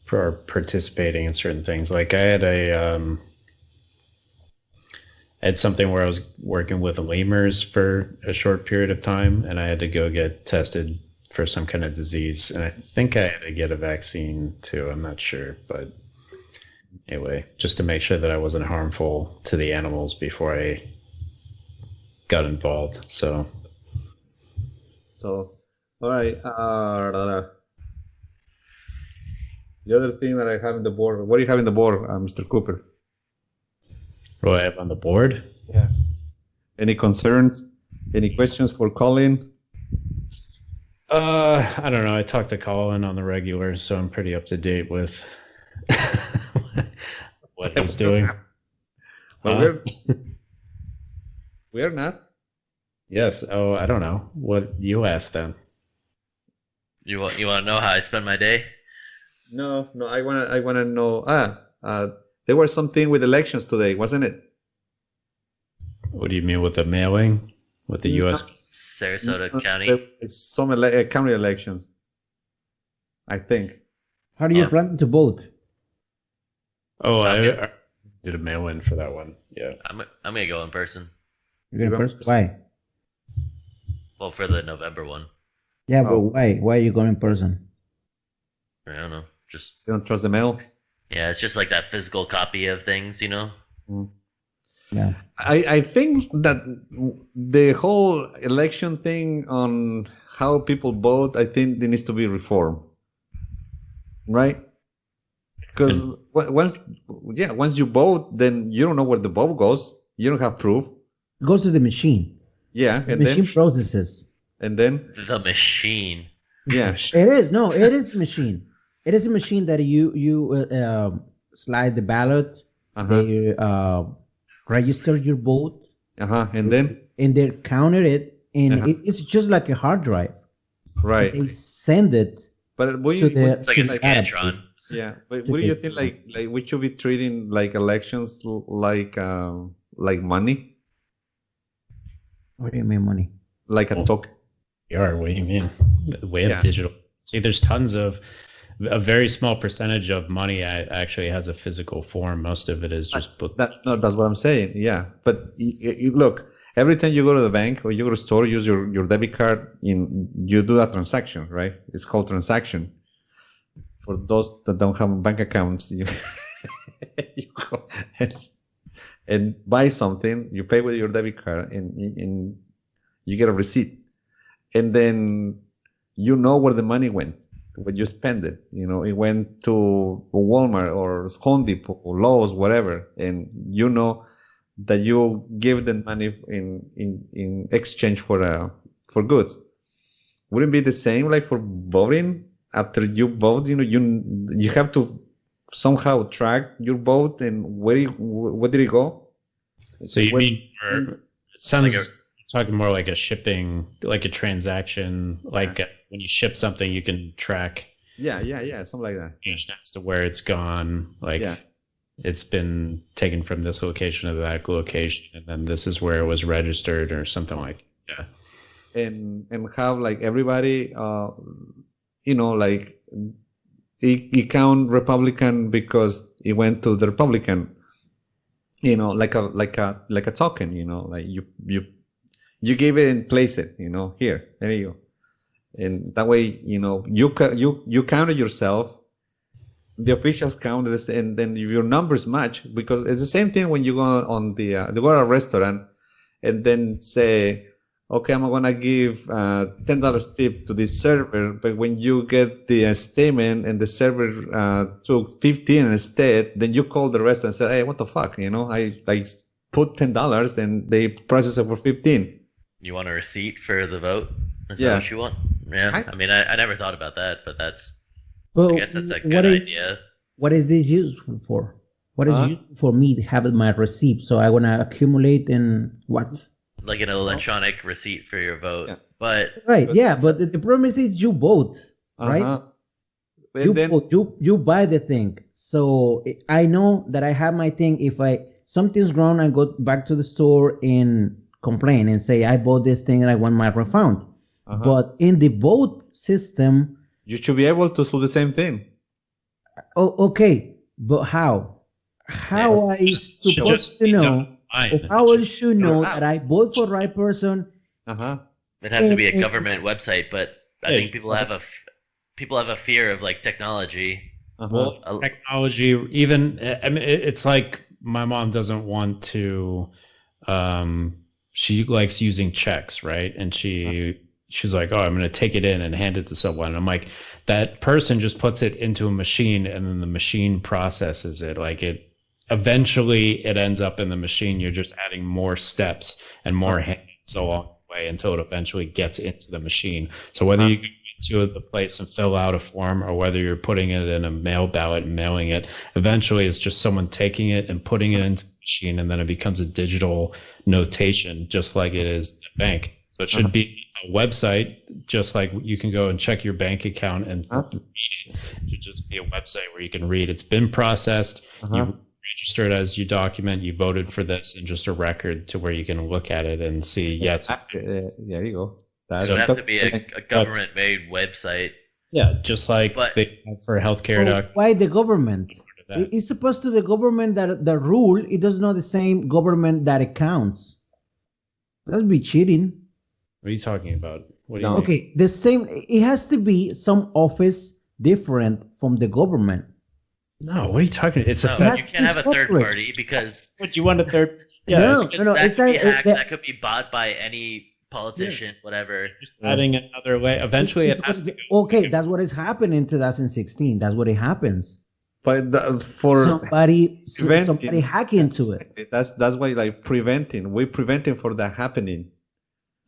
for participating in certain things. Like I had something where I was working with lemurs for a short period of time, and I had to go get tested for some kind of disease. And I think I had to get a vaccine too. I'm not sure, but anyway, just to make sure that I wasn't harmful to the animals before I got involved. So all right. The other thing that I have in the board, what do you have in the board, Mr. Cooper? what do I have on the board? Yeah. Any concerns? Any questions for Collin? I don't know. I talk to Collin on the regular, so I'm pretty up to date with what he's doing. Well, we're not. Yes. Oh, I don't know. What you asked then? You want to know how I spend my day? No. I wanna know. There was something with elections today, wasn't it? What do you mean with the mailing? With the U.S. Sarasota County. It's some county elections, I think. How do you plan to vote? Oh, I did a mail-in for that one. Yeah. I'm gonna go in person. You're going first? Why? Well, for the November one. Yeah, but why? Why are you going in person? I don't know. Just You don't trust the mail? yeah, it's just like that physical copy of things, Yeah. I think that the whole election thing on how people vote, I think there needs to be reform, right? Because once you vote, then you don't know where the vote goes. You don't have proof. It goes to the machine. Yeah, The machine processes. and then the machine. yeah, It is. No, it is a machine. It is a machine that you slide the ballot. They register your vote. and then they counted it, and it's just like a hard drive. right. They send it But what to you, the It's like a to the Scantron. database. yeah, but what do you think? Like we should be treating like elections like money, What do you mean money? like a token. What do you mean? We have digital. See, there's tons of a very small percentage of money actually has a physical form. Most of it is just book. That's what I'm saying. Yeah, but look, every time you go to the bank or you go to the store, use your debit card. You do a transaction, right? It's called transaction. For those that don't have bank accounts, you go and buy something. You pay with your debit card, and you get a receipt, and then you know where the money went when you spend it. It went to Walmart or Home Depot or Lowe's, whatever, and you know that you give the money in exchange for goods. Wouldn't it be the same like for voting? After you vote, you have to somehow track your vote and where did it go? So you mean it sounds like talking more like a shipping, like a transaction, like when you ship something, you can track. Yeah, something like that. As to where it's gone, it's been taken from this location to that location, and then this is where it was registered or something like that. And have like everybody, like it count Republican because it went to the Republican, like a token, like you give it and place it, here, there you go. And that way, you count it yourself. The officials count this, and then your numbers match, because it's the same thing when you go on you go to a restaurant and then say, okay, I'm going to give $10 tip to this server, but when you get the statement and the server took 15 instead, then you call the restaurant and say, hey, what the fuck? I put $10 and they process it for 15. You want a receipt for the vote? Is that what you want? Yeah. I mean, I never thought about that, but I guess that's a good idea. What is this used for? What is useful for me to have my receipt? So I want to accumulate in what? Like an electronic receipt for your vote. Yeah. But Right, yeah, but the problem is you vote, right? You buy the thing. So I know that I have my thing. If something's wrong, I go back to the store and complain and say I bought this thing and I want my refund. But in the vote system, you should be able to do the same thing. Oh, okay, but how? How I supposed to know? How I should know that I vote for the right person? It'd have to be a government website, but I think people have a fear of like technology. Well, technology, even I mean, it's like my mom doesn't want to. She likes using checks, right? And she's like, "Oh, I'm going to take it in and hand it to someone." And I'm like, that person just puts it into a machine, and then the machine processes it. Like eventually it ends up in the machine. You're just adding more steps and more hands along the way until it eventually gets into the machine. So whether you go to the place and fill out a form, or whether you're putting it in a mail ballot and mailing it, eventually it's just someone taking it and putting it into the machine, and then it becomes a digital notation, just like it is a bank. So it should be a website, just like you can go and check your bank account and read it. It should just be a website where you can read it's been processed, you registered as your document, you voted for this, and just a record to where you can look at it and see, yes. There you go. So it would have to be a government-made website. Yeah, just like they have for healthcare. Why the government? It's supposed to the government that the rule. It does not the same government that it counts. That'd be cheating. What are you talking about? What do you okay, the same. It has to be some office different from the government. No, what are you talking about? You can't have a third party because. What you want a third? Yeah, that could be hacked. That could be bought by any politician, whatever. Just adding another way. Eventually, it has to go. Okay, that's what is happening in 2016. That's what it happens. But for somebody hack into it. That's why we're preventing for that happening.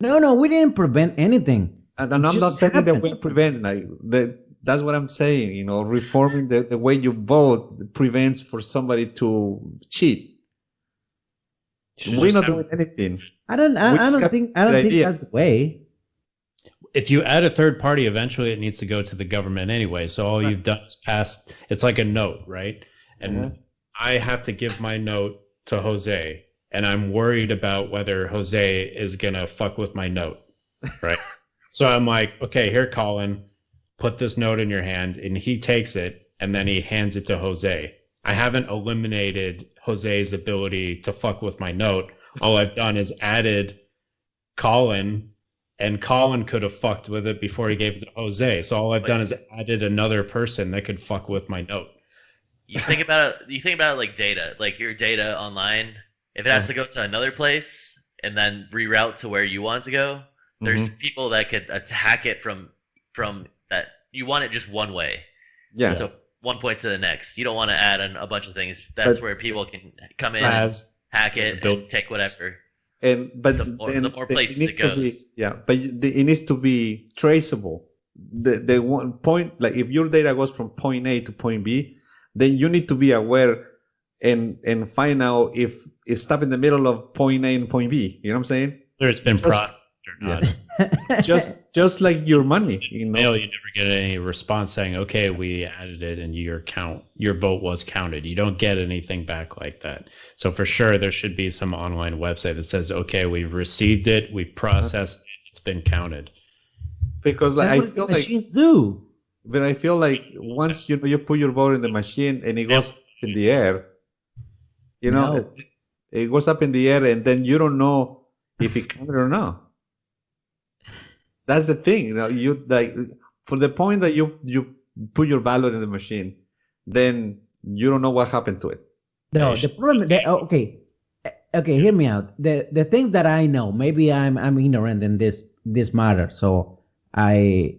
No, we didn't prevent anything. And I'm not saying that we're preventing. That's what I'm saying. Reforming the way you vote prevents for somebody to cheat. We're not doing anything. I don't think that's the way. If you add a third party, eventually it needs to go to the government anyway. So all you've done is pass. It's like a note, right? And I have to give my note to Jose, and I'm worried about whether Jose is gonna fuck with my note, right? So I'm like, okay, here, Collin, put this note in your hand, and he takes it, and then he hands it to Jose. I haven't eliminated Jose's ability to fuck with my note. All I've done is added Collin, and Collin could have fucked with it before he gave it to Jose. So all I've done is added another person that could fuck with my note. You think about it like data, like your data online. If it has to go to another place and then reroute to where you want it to go, there's people that could hack it from that. You want it just one way. Yeah. So one point to the next. You don't want to add a bunch of things. That's where people can come in and hack it and take whatever. But the more places it goes. But it needs to be traceable. The one point, like if your data goes from point A to point B, then you need to be aware and find out if it's stuck in the middle of point A and point B. You know what I'm saying? Whether it's been processed or not. just like your money. Mail, you never get any response saying, "Okay, we added it and your vote was counted." You don't get anything back like that. So for sure, there should be some online website that says, "Okay, we've received it, we processed it, it's been counted." Because I feel like but I feel like once you put your vote in the machine and it goes in the air, it goes up in the air, and then you don't know if it counted or not. That's the thing. You like for the point that you put your ballot in the machine, then you don't know what happened to it. No, the problem. Okay, hear me out. The thing that I know, maybe I'm ignorant in this matter, so I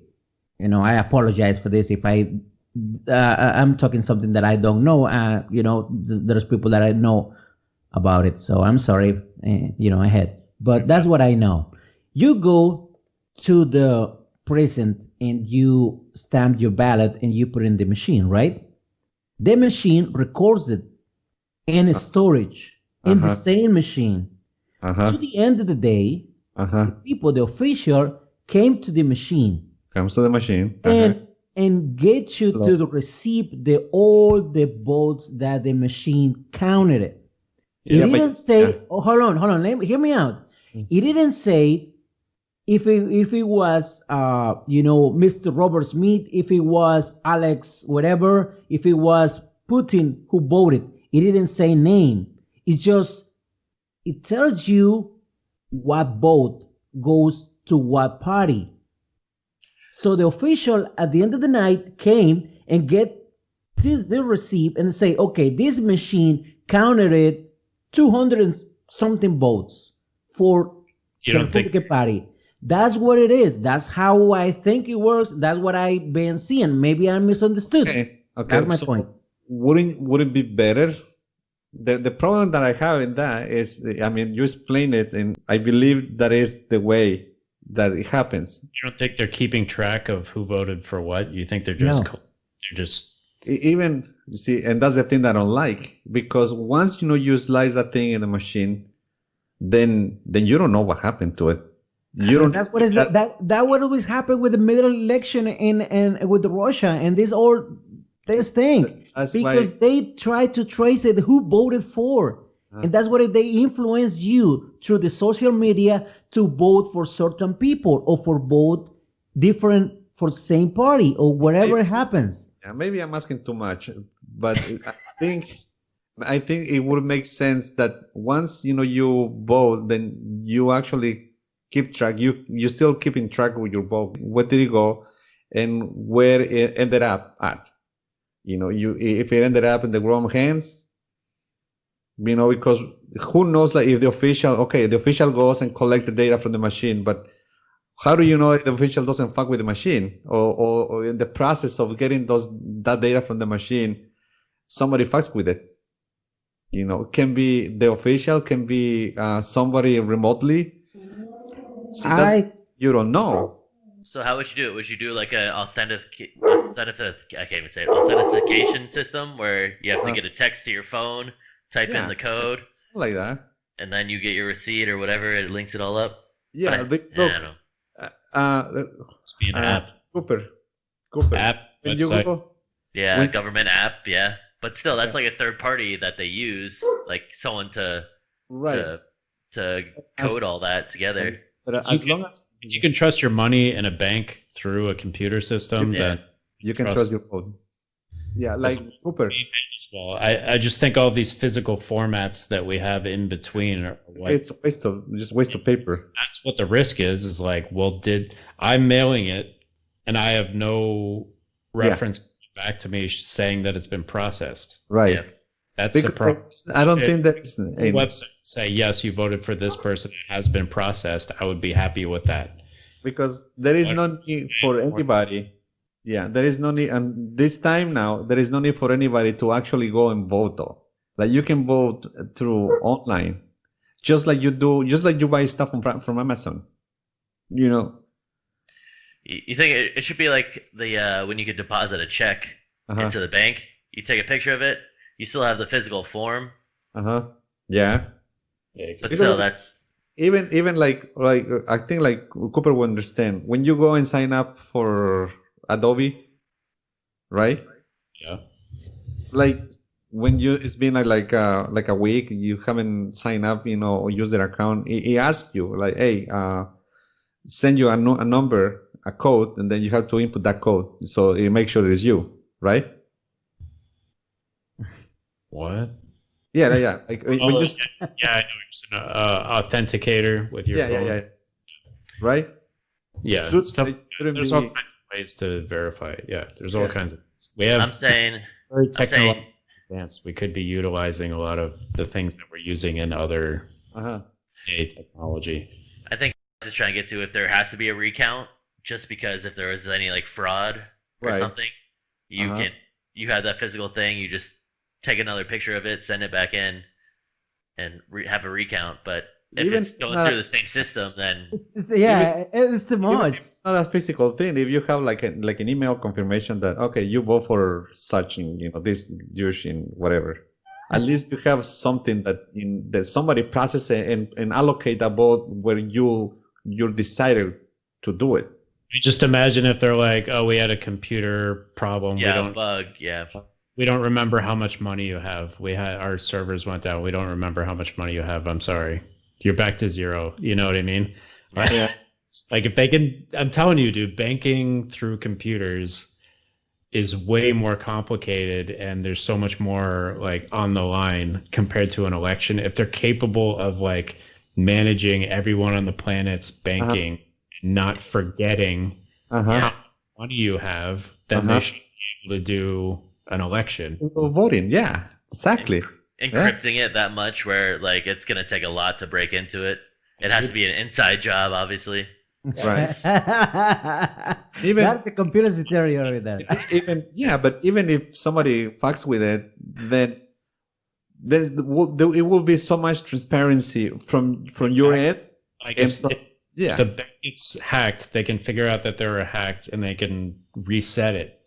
apologize for this if I'm talking something that I don't know. There's people that I know about it, so I'm sorry. Ahead, but that's what I know. You go to the precinct and you stamp your ballot and you put it in the machine, right? The machine records it and storage in the Uh-huh. same machine. Uh-huh. To the end of the day, Uh-huh. the people, the official, came to the machine Comes to the machine. Uh-huh. and get you to receive all the votes that the machine counted it. It Yeah, but- didn't say, yeah. oh, hold on, hear me out. It didn't say if it was Mr. Robert Smith, if it was Alex whatever, if it was Putin who voted. It didn't say name. It tells you what vote goes to what party. So the official at the end of the night came and get the receipt and say, okay, this machine counted it 200 and something votes for You the don't think- Republican Party. That's what it is. That's how I think it works. That's what I've been seeing. Maybe I misunderstood. Okay. That's my point. Would it be better? The problem that I have in that is, I mean, you explain it, and I believe that is the way that it happens. You don't think they're keeping track of who voted for what? You think they're just No. they're just Even see, and that's the thing that I don't like, because once you slice that thing in the machine, then you don't know what happened to it. You don't. That's what is that what always happened with the middle election and with Russia and this thing. That's Because why- they try to trace it who voted for. And that's what they influence you through the social media to vote for certain people or for vote different for same party or whatever happens. Yeah, maybe I'm asking too much, but I think it would make sense that once you vote, then you actually keep track. You still keeping track with your vote. Where did it go, and where it ended up at? If it ended up in the wrong hands, because who knows, like, if the official goes and collect the data from the machine, but how do you know if the official doesn't fuck with the machine, or in the process of getting that data from the machine, somebody fucks with it? Can be the official, can be somebody remotely. See, you don't know. So how would you do it? Would you do like a authentication system where you have to get a text to your phone, type in the code, like that, and then you get your receipt or whatever, it links it all up? Yeah, but look, I don't know. Must be an app. Cooper. App. When you website. go, Yeah, government app, yeah. But still, that's like a third party that they use, like someone to code all that together. But as long as If you can trust your money in a bank through a computer system, then you can trust your phone. Yeah, like Cooper. well, I just think all these physical formats that we have in between are what, It's a waste of paper. that's what the risk is like, well, I'm mailing it and I have no reference back to me saying that it's been processed. Right. Yeah. That's the problem. I don't think that's The website say, yes, you voted for this person, it has been processed. I would be happy with that. because there is no need for anybody. Yeah, there is no need, and this time now there is no need for anybody to actually go and vote. Though, like you can vote through online, just like you buy stuff from Amazon. You think it should be like the when you could deposit a check into the bank, you take a picture of it, you still have the physical form. Yeah. But still, that's even like I think like Cooper will understand when you go and sign up for Adobe, right? Yeah. Like when it's been like a week, you haven't signed up, or use their account. It asks you like, hey, send you a number, a code, and then you have to input that code, so it makes sure it's you, right? What? Yeah. Like when you yeah, I know it's an authenticator with your phone. yeah. Right? Yeah. Should- Stuff, it shouldn't there's be- all kinds of ways to verify it. Yeah, there's all kinds of. We I'm have saying. very saying- technologically advanced. We could be utilizing a lot of the things that we're using in other day technology. I think just trying to get to if there has to be a recount, just because if there is any like fraud or Right. something, you have that physical thing. You just take another picture of it, send it back in, and have a recount. But if Even it's going not- through the same system, then It's too much. Not a physical thing. If you have like an email confirmation that okay, you vote for such in this douche in whatever, at least you have something that somebody process it and allocate about where you decided to do it. Just imagine if they're like, "Oh, we had a computer problem. Yeah, bug. Yeah. We don't remember how much money you have. Our servers went down. We don't remember how much money you have. I'm sorry. You're back to zero." You know what I mean? Yeah. Like if they can, I'm telling you, dude, banking through computers is way more complicated, and there's so much more like on the line compared to an election. If they're capable of like managing everyone on the planet's banking, not forgetting how much money you have, then they should be able to do an election. Voting, yeah, exactly. Encrypting it that much where like it's gonna take a lot to break into it. It has to be an inside job, obviously. Right. Even that the computer's deteriorated that. But even if somebody fucks with it, then it will be so much transparency from your end. Like if the bank gets hacked, they can figure out that they were hacked and they can reset it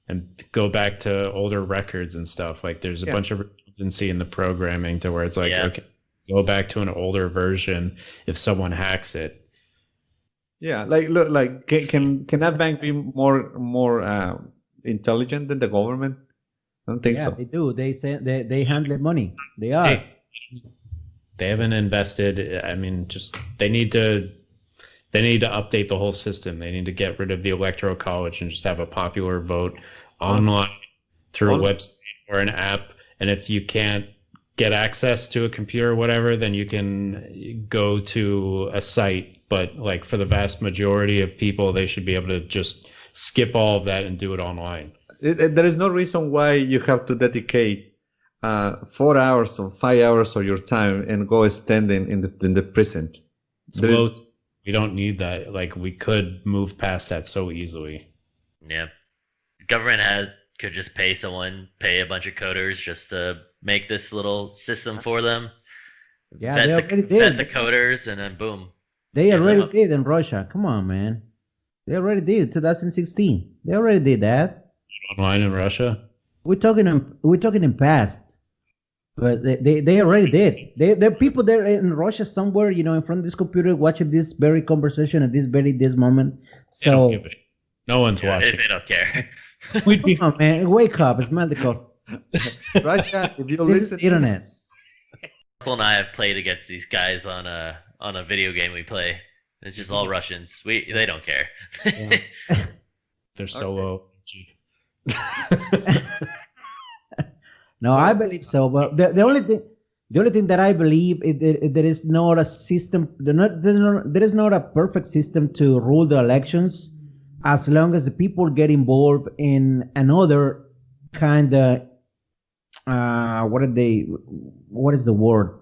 and go back to older records and stuff. Like there's a bunch of redundancy in the programming to where it's like, okay, go back to an older version if someone hacks it. Yeah, like look, like can that bank be more intelligent than the government? I don't think so. Yeah, they do. They say they handle money. They are. They haven't invested. I mean, just they need to update the whole system. They need to get rid of the electoral college and just have a popular vote online through a website or an app. And if you can't get access to a computer or whatever, then you can go to a site. But like for the vast majority of people, they should be able to just skip all of that and do it online. There is no reason why you have to dedicate 4 hours or 5 hours of your time and go standing in the prison. We don't need that. Like we could move past that so easily. Yeah, the government could just pay a bunch of coders just to make this little system for them. Yeah, they already did. Vet the coders, and then boom. They already did in Russia. Come on, man. They already did 2016. They already did that. Online in Russia? We're talking in past. But they already did. There are people there in Russia somewhere, in front of this computer watching this very conversation at this moment. So they don't give it. No one's watching. They don't care. Come on, man. Wake up. It's medical. Russia, if you listen, internet. Russell and I have played against these guys on a video game we play. It's just all Russians. They don't care. Yeah. They're so low. No, I believe so. But the only thing that I believe is there is not a system. There is not a perfect system to rule the elections, as long as the people get involved in another kind of what is the word?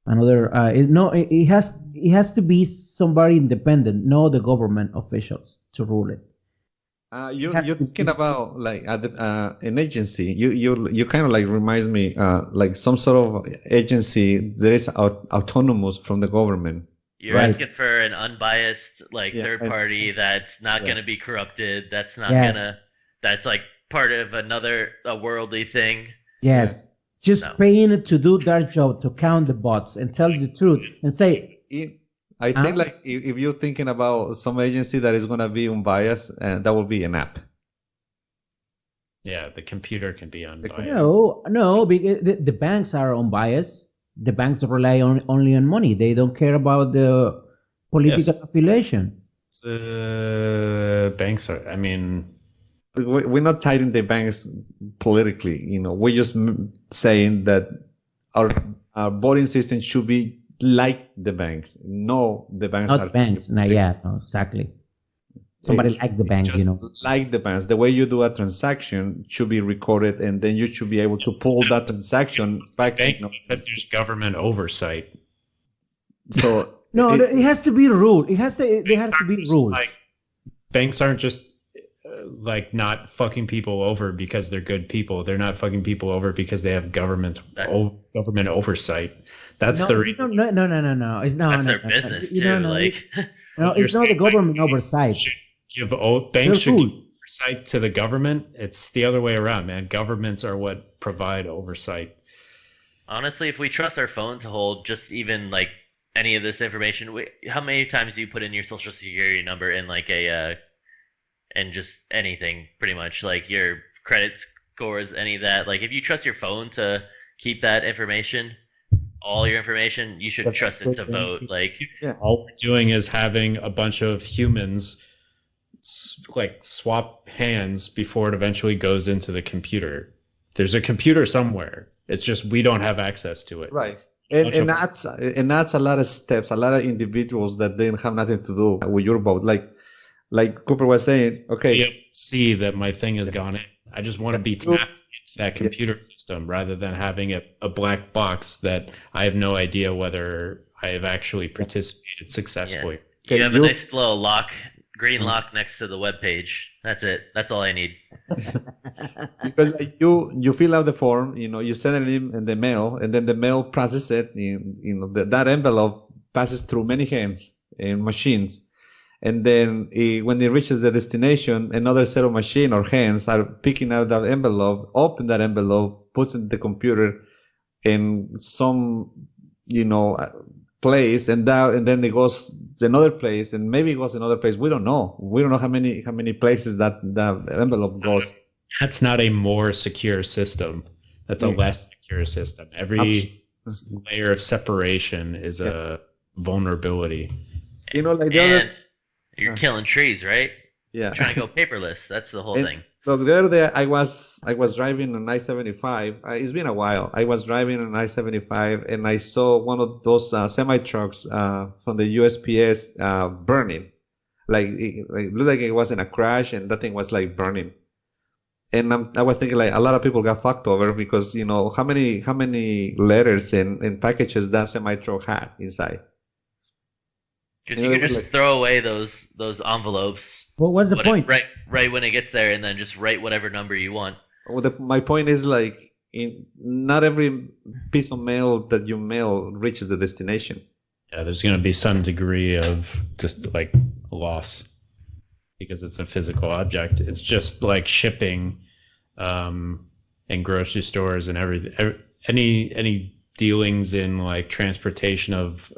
Another it has to be somebody independent, not the government officials to rule it. You're thinking about like an agency. You kind of like reminds me like some sort of agency that is autonomous from the government. You're asking for an unbiased third party that's not going to be corrupted. That's not that's like part of a worldly thing. Yes. Just paying it to do their job, to count the votes and tell the truth and say. I think like if you're thinking about some agency that is going to be unbiased, that will be an app. Yeah, the computer can be unbiased. No, because the banks are unbiased. The banks rely only on money. They don't care about the political affiliation. Banks are, I mean... We're not tied in the banks politically. We're just saying that our voting system should be like the banks. No, the banks not are banks. No, exactly. Somebody like the banks, like the banks. The way you do a transaction should be recorded, and then you should be able to pull that transaction back. Because there's government oversight. So no, it has to be ruled. There has to be rules. Like, banks aren't just like not fucking people over because they're good people. They're not fucking people over because they have government oversight. That's the reason. No. It's not. That's their business too. No, it's not the government oversight. Banks should give oversight to the government. It's the other way around, man. Governments are what provide oversight. honestly, if we trust our phone to hold just even like any of this information, how many times do you put in your social security number in like and just anything, pretty much, like your credit scores, any of that? Like, if you trust your phone to keep that information, all your information, you should trust it to vote. Like, all we're doing is having a bunch of humans like swap hands before it eventually goes into the computer. There's a computer somewhere. It's just we don't have access to it. Right. And that's a lot of steps, a lot of individuals that didn't have nothing to do with your vote. Like Cooper was saying, okay. See that my thing has gone in. I just want to be tapped into that computer system rather than having a black box that I have no idea whether I have actually participated successfully. Yeah. You have a nice little green lock next to the web page. That's it. That's all I need. Because like you fill out the form, you send it in the mail, and then the mail processes it. That envelope passes through many hands and machines. And then when it reaches the destination, another set of machine or hands are picking out that envelope, open that envelope, puts it in the computer in some, place, and then it goes to another place, and maybe it goes to another place. We don't know. We don't know how many places that envelope goes. That's not a more secure system. That's a less secure system. Every layer of separation is a vulnerability. Like the other. You're killing trees, right? Yeah. You're trying to go paperless. That's the whole thing. Look, the other day I was driving on I-75. It's been a while. I was driving on I-75 and I saw one of those semi trucks from the USPS burning. Like it looked like it was in a crash, and that thing was like burning. And I was thinking, like, a lot of people got fucked over because how many letters and packages that semi truck had inside. Because you could just throw away those envelopes. Well, what's the point? Right when it gets there, and then just write whatever number you want. Well, my point is, like, not every piece of mail that you mail reaches the destination. Yeah, there's going to be some degree of just like loss because it's a physical object. It's just like shipping, in grocery stores and everything. Any dealings in like transportation of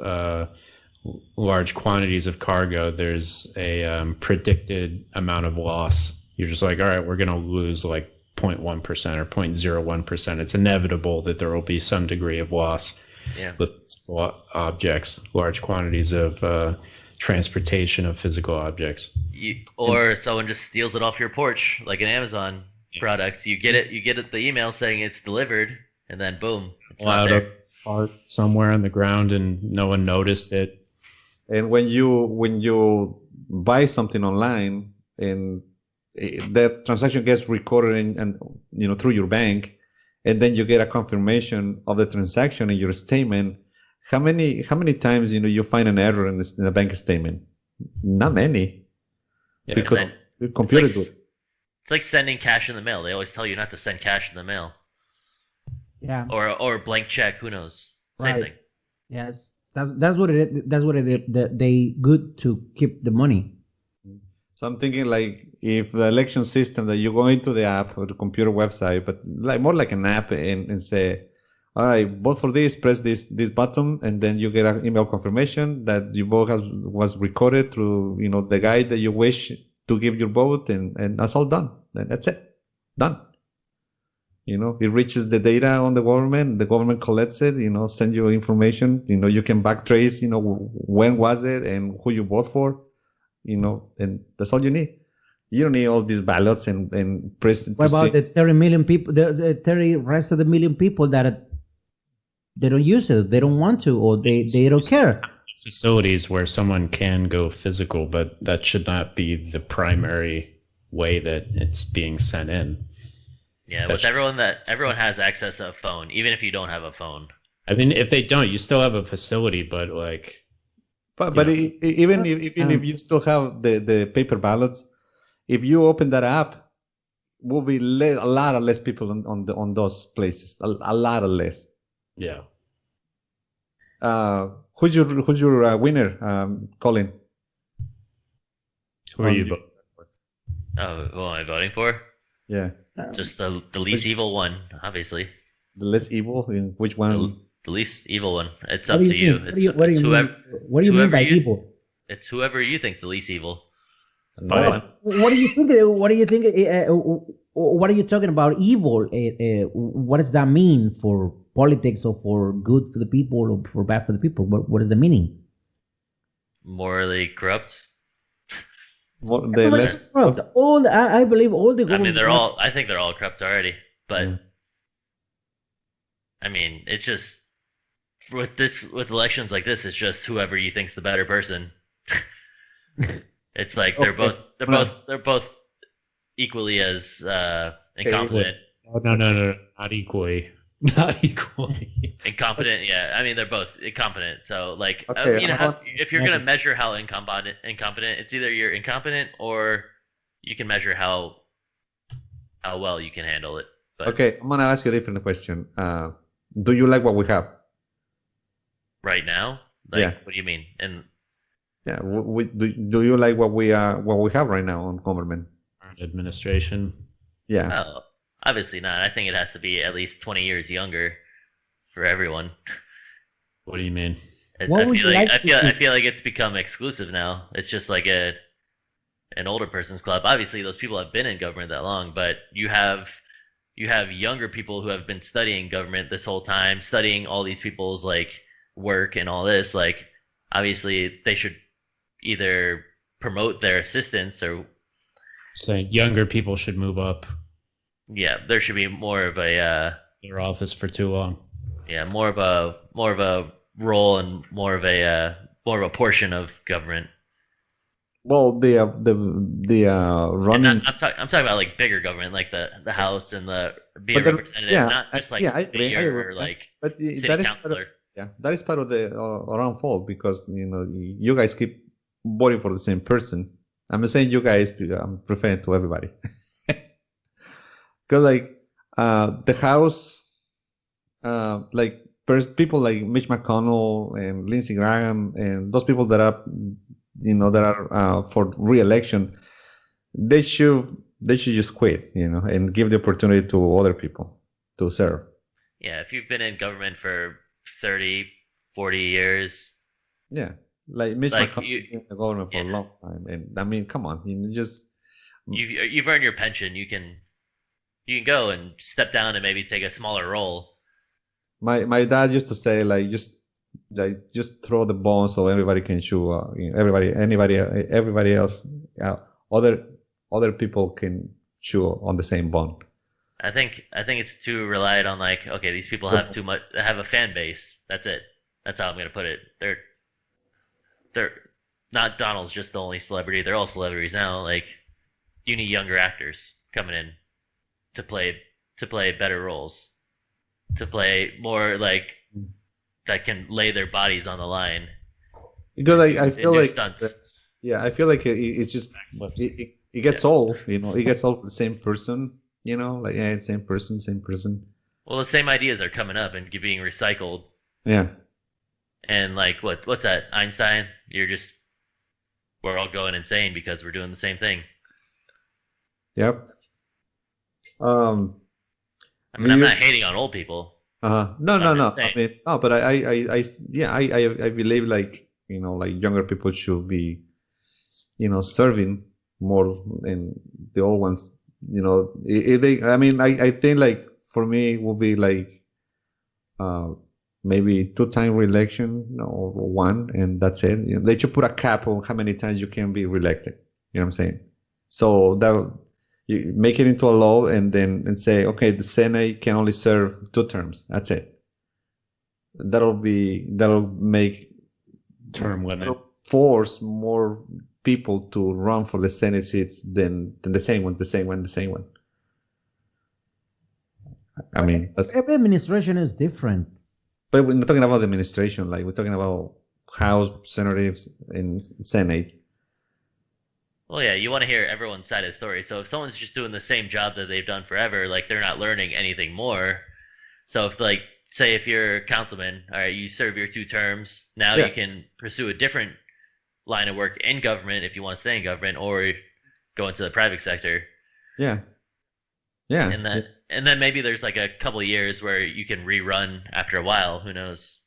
large quantities of cargo, there's a predicted amount of loss. You're just like, all right, we're going to lose like 0.1% or 0.01%. It's inevitable that there will be some degree of loss with objects, large quantities of transportation of physical objects. Or someone just steals it off your porch, like an Amazon product. You get the email saying it's delivered, and then boom, it's not there. Part somewhere on the ground and no one noticed it. And when you buy something online and that transaction gets recorded and through your bank, and then you get a confirmation of the transaction in your statement, how many times you find an error in the bank statement? Not many, because the computer do it. It's like sending cash in the mail. They always tell you not to send cash in the mail. Yeah. Or a blank check. Who knows? Same thing. Yes. That's what it is. That's what it is. They good to keep the money. So I'm thinking, like, if the election system that you go into the app or the computer website, but like more like an app, and say, all right, vote for this, press this button, and then you get an email confirmation that your vote was recorded through the guy that you wish to give your vote, and that's all done. And that's it. Done. It reaches the data on the government collects it, send you information, you can backtrace, when was it and who you vote for, and that's all you need. You don't need all these ballots and press. What about the 30 million people, the 30 rest of the million people that they don't use it, they don't want to, or they don't care? Facilities where someone can go physical, but that should not be the primary way that it's being sent in. Yeah, with everyone has access to a phone, even if you don't have a phone. I mean, if they don't, you still have a facility, but like. But even if you still have the paper ballots, if you open that app, will be a lot of less people on those places. A lot of less. Yeah. Who's your winner, Collin? Who are you voting for? Oh, who am I voting for? Yeah. Just the least evil one, obviously. The less evil? In which one? The least evil one. It's What up do to you you. mean? It's What do it's you whoever. mean? What do you mean by evil? It's whoever you think's the least evil. No. What do you think? What do you think? What are you talking about? Evil? What does that mean for politics, or for good for the people, or for bad for the people? What is the meaning? Morally corrupt. The less. Corrupt. I believe all the. I mean, they're all. I think they're all corrupt already. But I mean, it's just with elections like this, it's just whoever you think's the better person. It's like they're both equally as incompetent. Oh, no, not equally. Not equally. Incompetent, yeah. I mean, they're both incompetent. So, like, Okay, if you're gonna measure how incompetent, it's either you're incompetent or you can measure how well you can handle it. But Okay, I'm gonna ask you a different question. Do you like what we have? right now, like, Yeah. what do you mean? And Yeah. Do you like what we have right now on government? Administration. Yeah. well, obviously not. I think it has to be at least 20 years younger for everyone. What do you mean? I What would feel you like like to see? I feel like it's become exclusive now. It's just like an older person's club. Obviously, those people have been in government that long, but you have younger people who have been studying government this whole time, studying all these people's like work and all this. Like, obviously, they should either promote their assistance or Saying younger people should move up yeah, there should be more of a their office for too long. more of a role and more of a portion of government. Well, the And running. I'm talking about like bigger government, like the House and the being But then- representative, yeah, not just like I agree, mayor or like But city that is part of, councilor. that is part of the around fault, because you guys keep voting for the same person. I'm saying you guys, because I'm referring to everybody. Because like the House, like people like Mitch McConnell and Lindsey Graham and those people that are for re-election, they should just quit, and give the opportunity to other people to serve. Yeah, if you've been in government for 30, 40 years, Yeah, like Mitch Like, McConnell's been in the government for a long time, and I mean, come on, just you've earned your pension. You can go and step down and maybe take a smaller role. my dad used to say like just throw the bone so everybody can chew. Everybody else, other people can chew on the same bone. I think it's too relied on like, okay, these people have too much, have a fan base. That's it. That's how I'm gonna put it. They're not Donald's just the only celebrity. They're all celebrities now. Like, you need younger actors coming in to play better roles, to play more like that can lay their bodies on the line. Because I feel do like stunts. I feel like it's just it gets old. It gets old for the same person. Like same person. Well, the same ideas are coming up and being recycled. Yeah. And like, what's that? Einstein? We're all going insane because we're doing the same thing. Yep. I mean, I'm not hating on old people. No. just I saying. mean, no, but I believe like younger people should be, serving more than the old ones. If they, I mean, I think like for me it would be like, maybe 2-time re-election or one, and that's it. They should put a cap on how many times you can be re-elected. You know what I'm saying? So that you make it into a law, and say, okay, the Senate can only serve 2 terms. That's it. That'll make Term limit. that'll force more people to run for the Senate seats than the same one. I mean, Every administration is different. but we're not talking about the administration. Like, we're talking about House, Senators, and Senate. Well, yeah, you want to hear everyone's side of the story. So if someone's just doing the same job that they've done forever, like, they're not learning anything more. So if, like, say if you're a councilman, all right, you serve your 2 terms, now Yeah. you can pursue a different line of work in government if you want to stay in government, or go into the private sector. Yeah. Yeah. And and then maybe there's like a couple of years where you can rerun after a while. Who knows?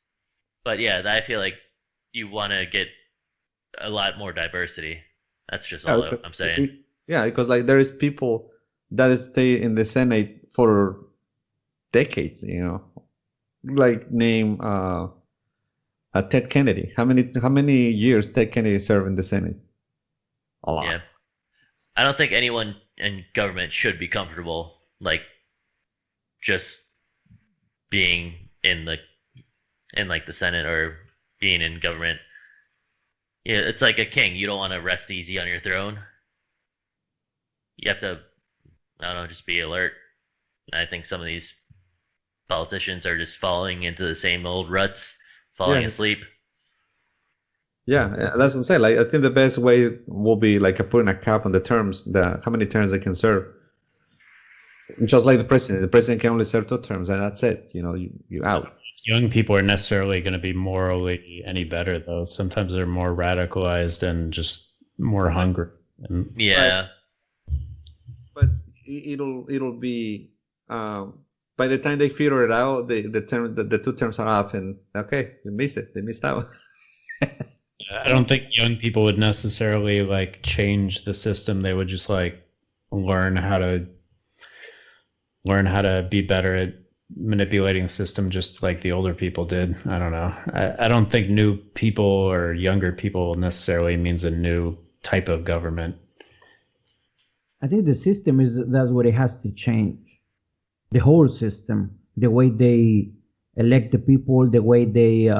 But yeah, I feel like you want to get a lot more diversity. That's just all I'm saying. Yeah, because like there is people that stay in the Senate for decades, like name Ted Kennedy. How many years Ted Kennedy served in the Senate? A lot. Yeah, I don't think anyone in government should be comfortable like just being in like the Senate or being in government. Yeah, it's like a king. You don't want to rest easy on your throne. You have to, I don't know, just be alert. I think some of these politicians are just falling into the same old ruts, falling asleep. Yeah, that's what I'm saying. Like, I think the best way will be like putting a cap on the terms, how many terms they can serve. Just like the president. The president can only serve 2 terms, and that's it. You out. Young people are necessarily going to be morally any better, though. Sometimes they're more radicalized and just more hungry. Yeah. But it'll be by the time they figure it out, the 2 terms are up, and okay, they missed out. I don't think young people would necessarily like change the system. They would just like learn how to be better at manipulating the system, just like the older people did. I don't know. I don't think new people or younger people necessarily means a new type of government. I think the system that's what it has to change. The whole system, the way they elect the people, the way they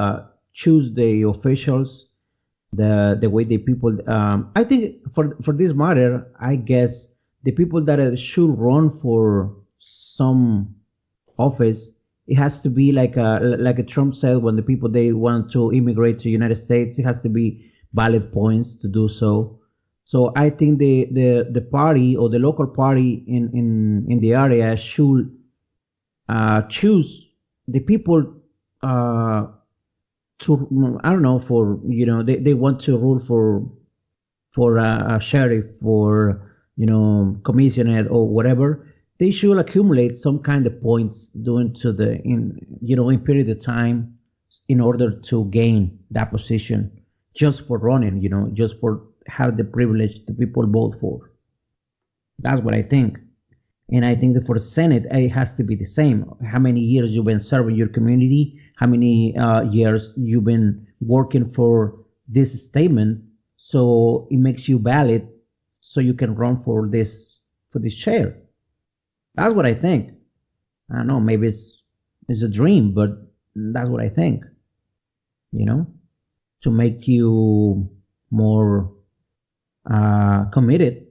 choose the officials, the way the people. I think for this matter, I guess the people that should run for some office, it has to be like Trump said, when the people they want to immigrate to the United States, it has to be valid points to do so. So I think the party or the local party in the area should choose the people to, I don't know, for they want to rule for a sheriff or commissioner or whatever. They should accumulate some kind of points in period of time in order to gain that position, just for running, just for have the privilege the people vote for. That's what I think. And I think that for the Senate, it has to be the same. How many years you've been serving your community, how many years you've been working for this statement, so it makes you valid, so you can run for this chair. That's what I think. I don't know, maybe it's a dream, but that's what I think. To make you more committed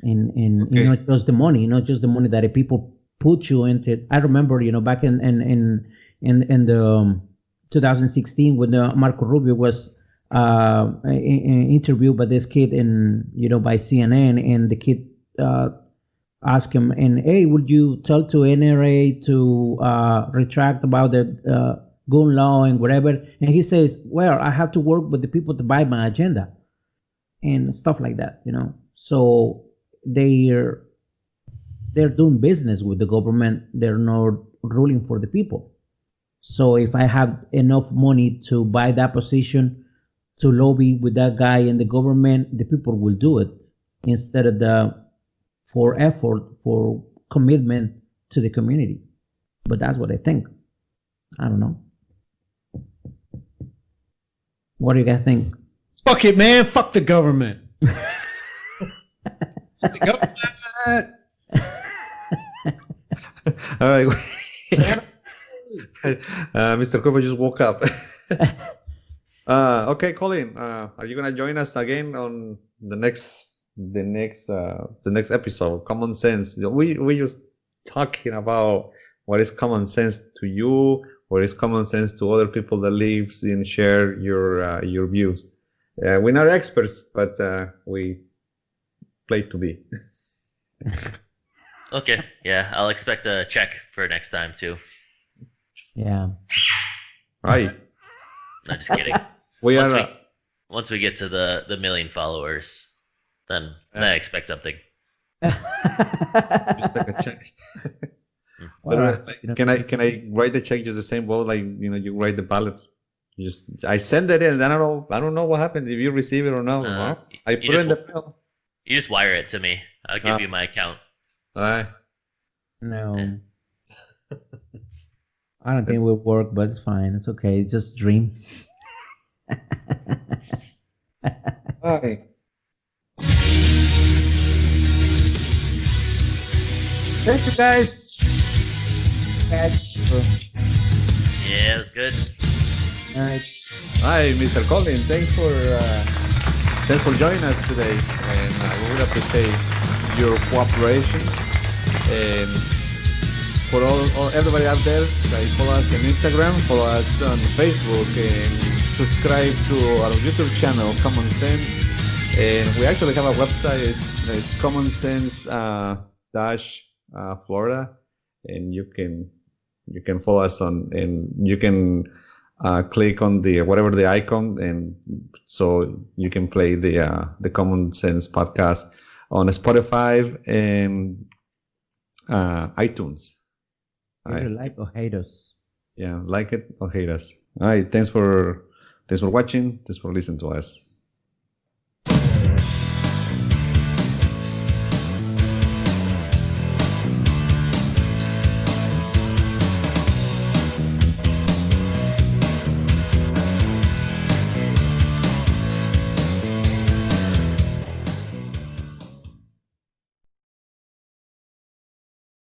in Okay. not just the money, that the people put you into. I remember, back in the 2016 when Marco Rubio was interviewed by this kid by CNN, and the kid asked him, and hey, would you tell to NRA to retract about the gun law and whatever? And he says, well, I have to work with the people to buy my agenda and stuff like that, So they're doing business with the government. They're not ruling for the people. So if I have enough money to buy that position, to lobby with that guy in the government, the people will do it instead of for commitment to the community. But that's what I think. I don't know. What do you guys think? Fuck it, man. Fuck the government. Fuck the government. All right. Mr. Cooper just woke up. Okay, Collin, are you gonna join us again on the next episode? Common sense. We just talking about what is common sense to you, what is common sense to other people that lives and share your views. We're not experts, but we play to be. Okay, yeah, I'll expect a check for next time too. Yeah. Right. No, just kidding. Once we get to the 1 million followers, then I expect something. Just like a check. Well, But can I write the check just the same way, like you write the ballots? I send it in, and I don't know what happens if you receive it or not. Well, I put it in the mail. You just wire it to me. I'll give you my account. All right. No. I don't think it will work, but it's fine. It's okay. It's just a dream. All right. Thank you, guys. Yeah, it was good. All right. Hi, Mr. Collin. Thanks for joining us today, and we would appreciate your cooperation. And for all everybody out there, follow us on Instagram, follow us on Facebook, and subscribe to our YouTube channel, Common Sense. And we actually have a website. It's Common Sense Florida, and you can follow us on, and you can click on the whatever the icon, and so you can play the Common Sense podcast on Spotify and iTunes. Either like or hate us. Yeah, like it or hate us. All right, thanks for watching. Thanks for listening to us.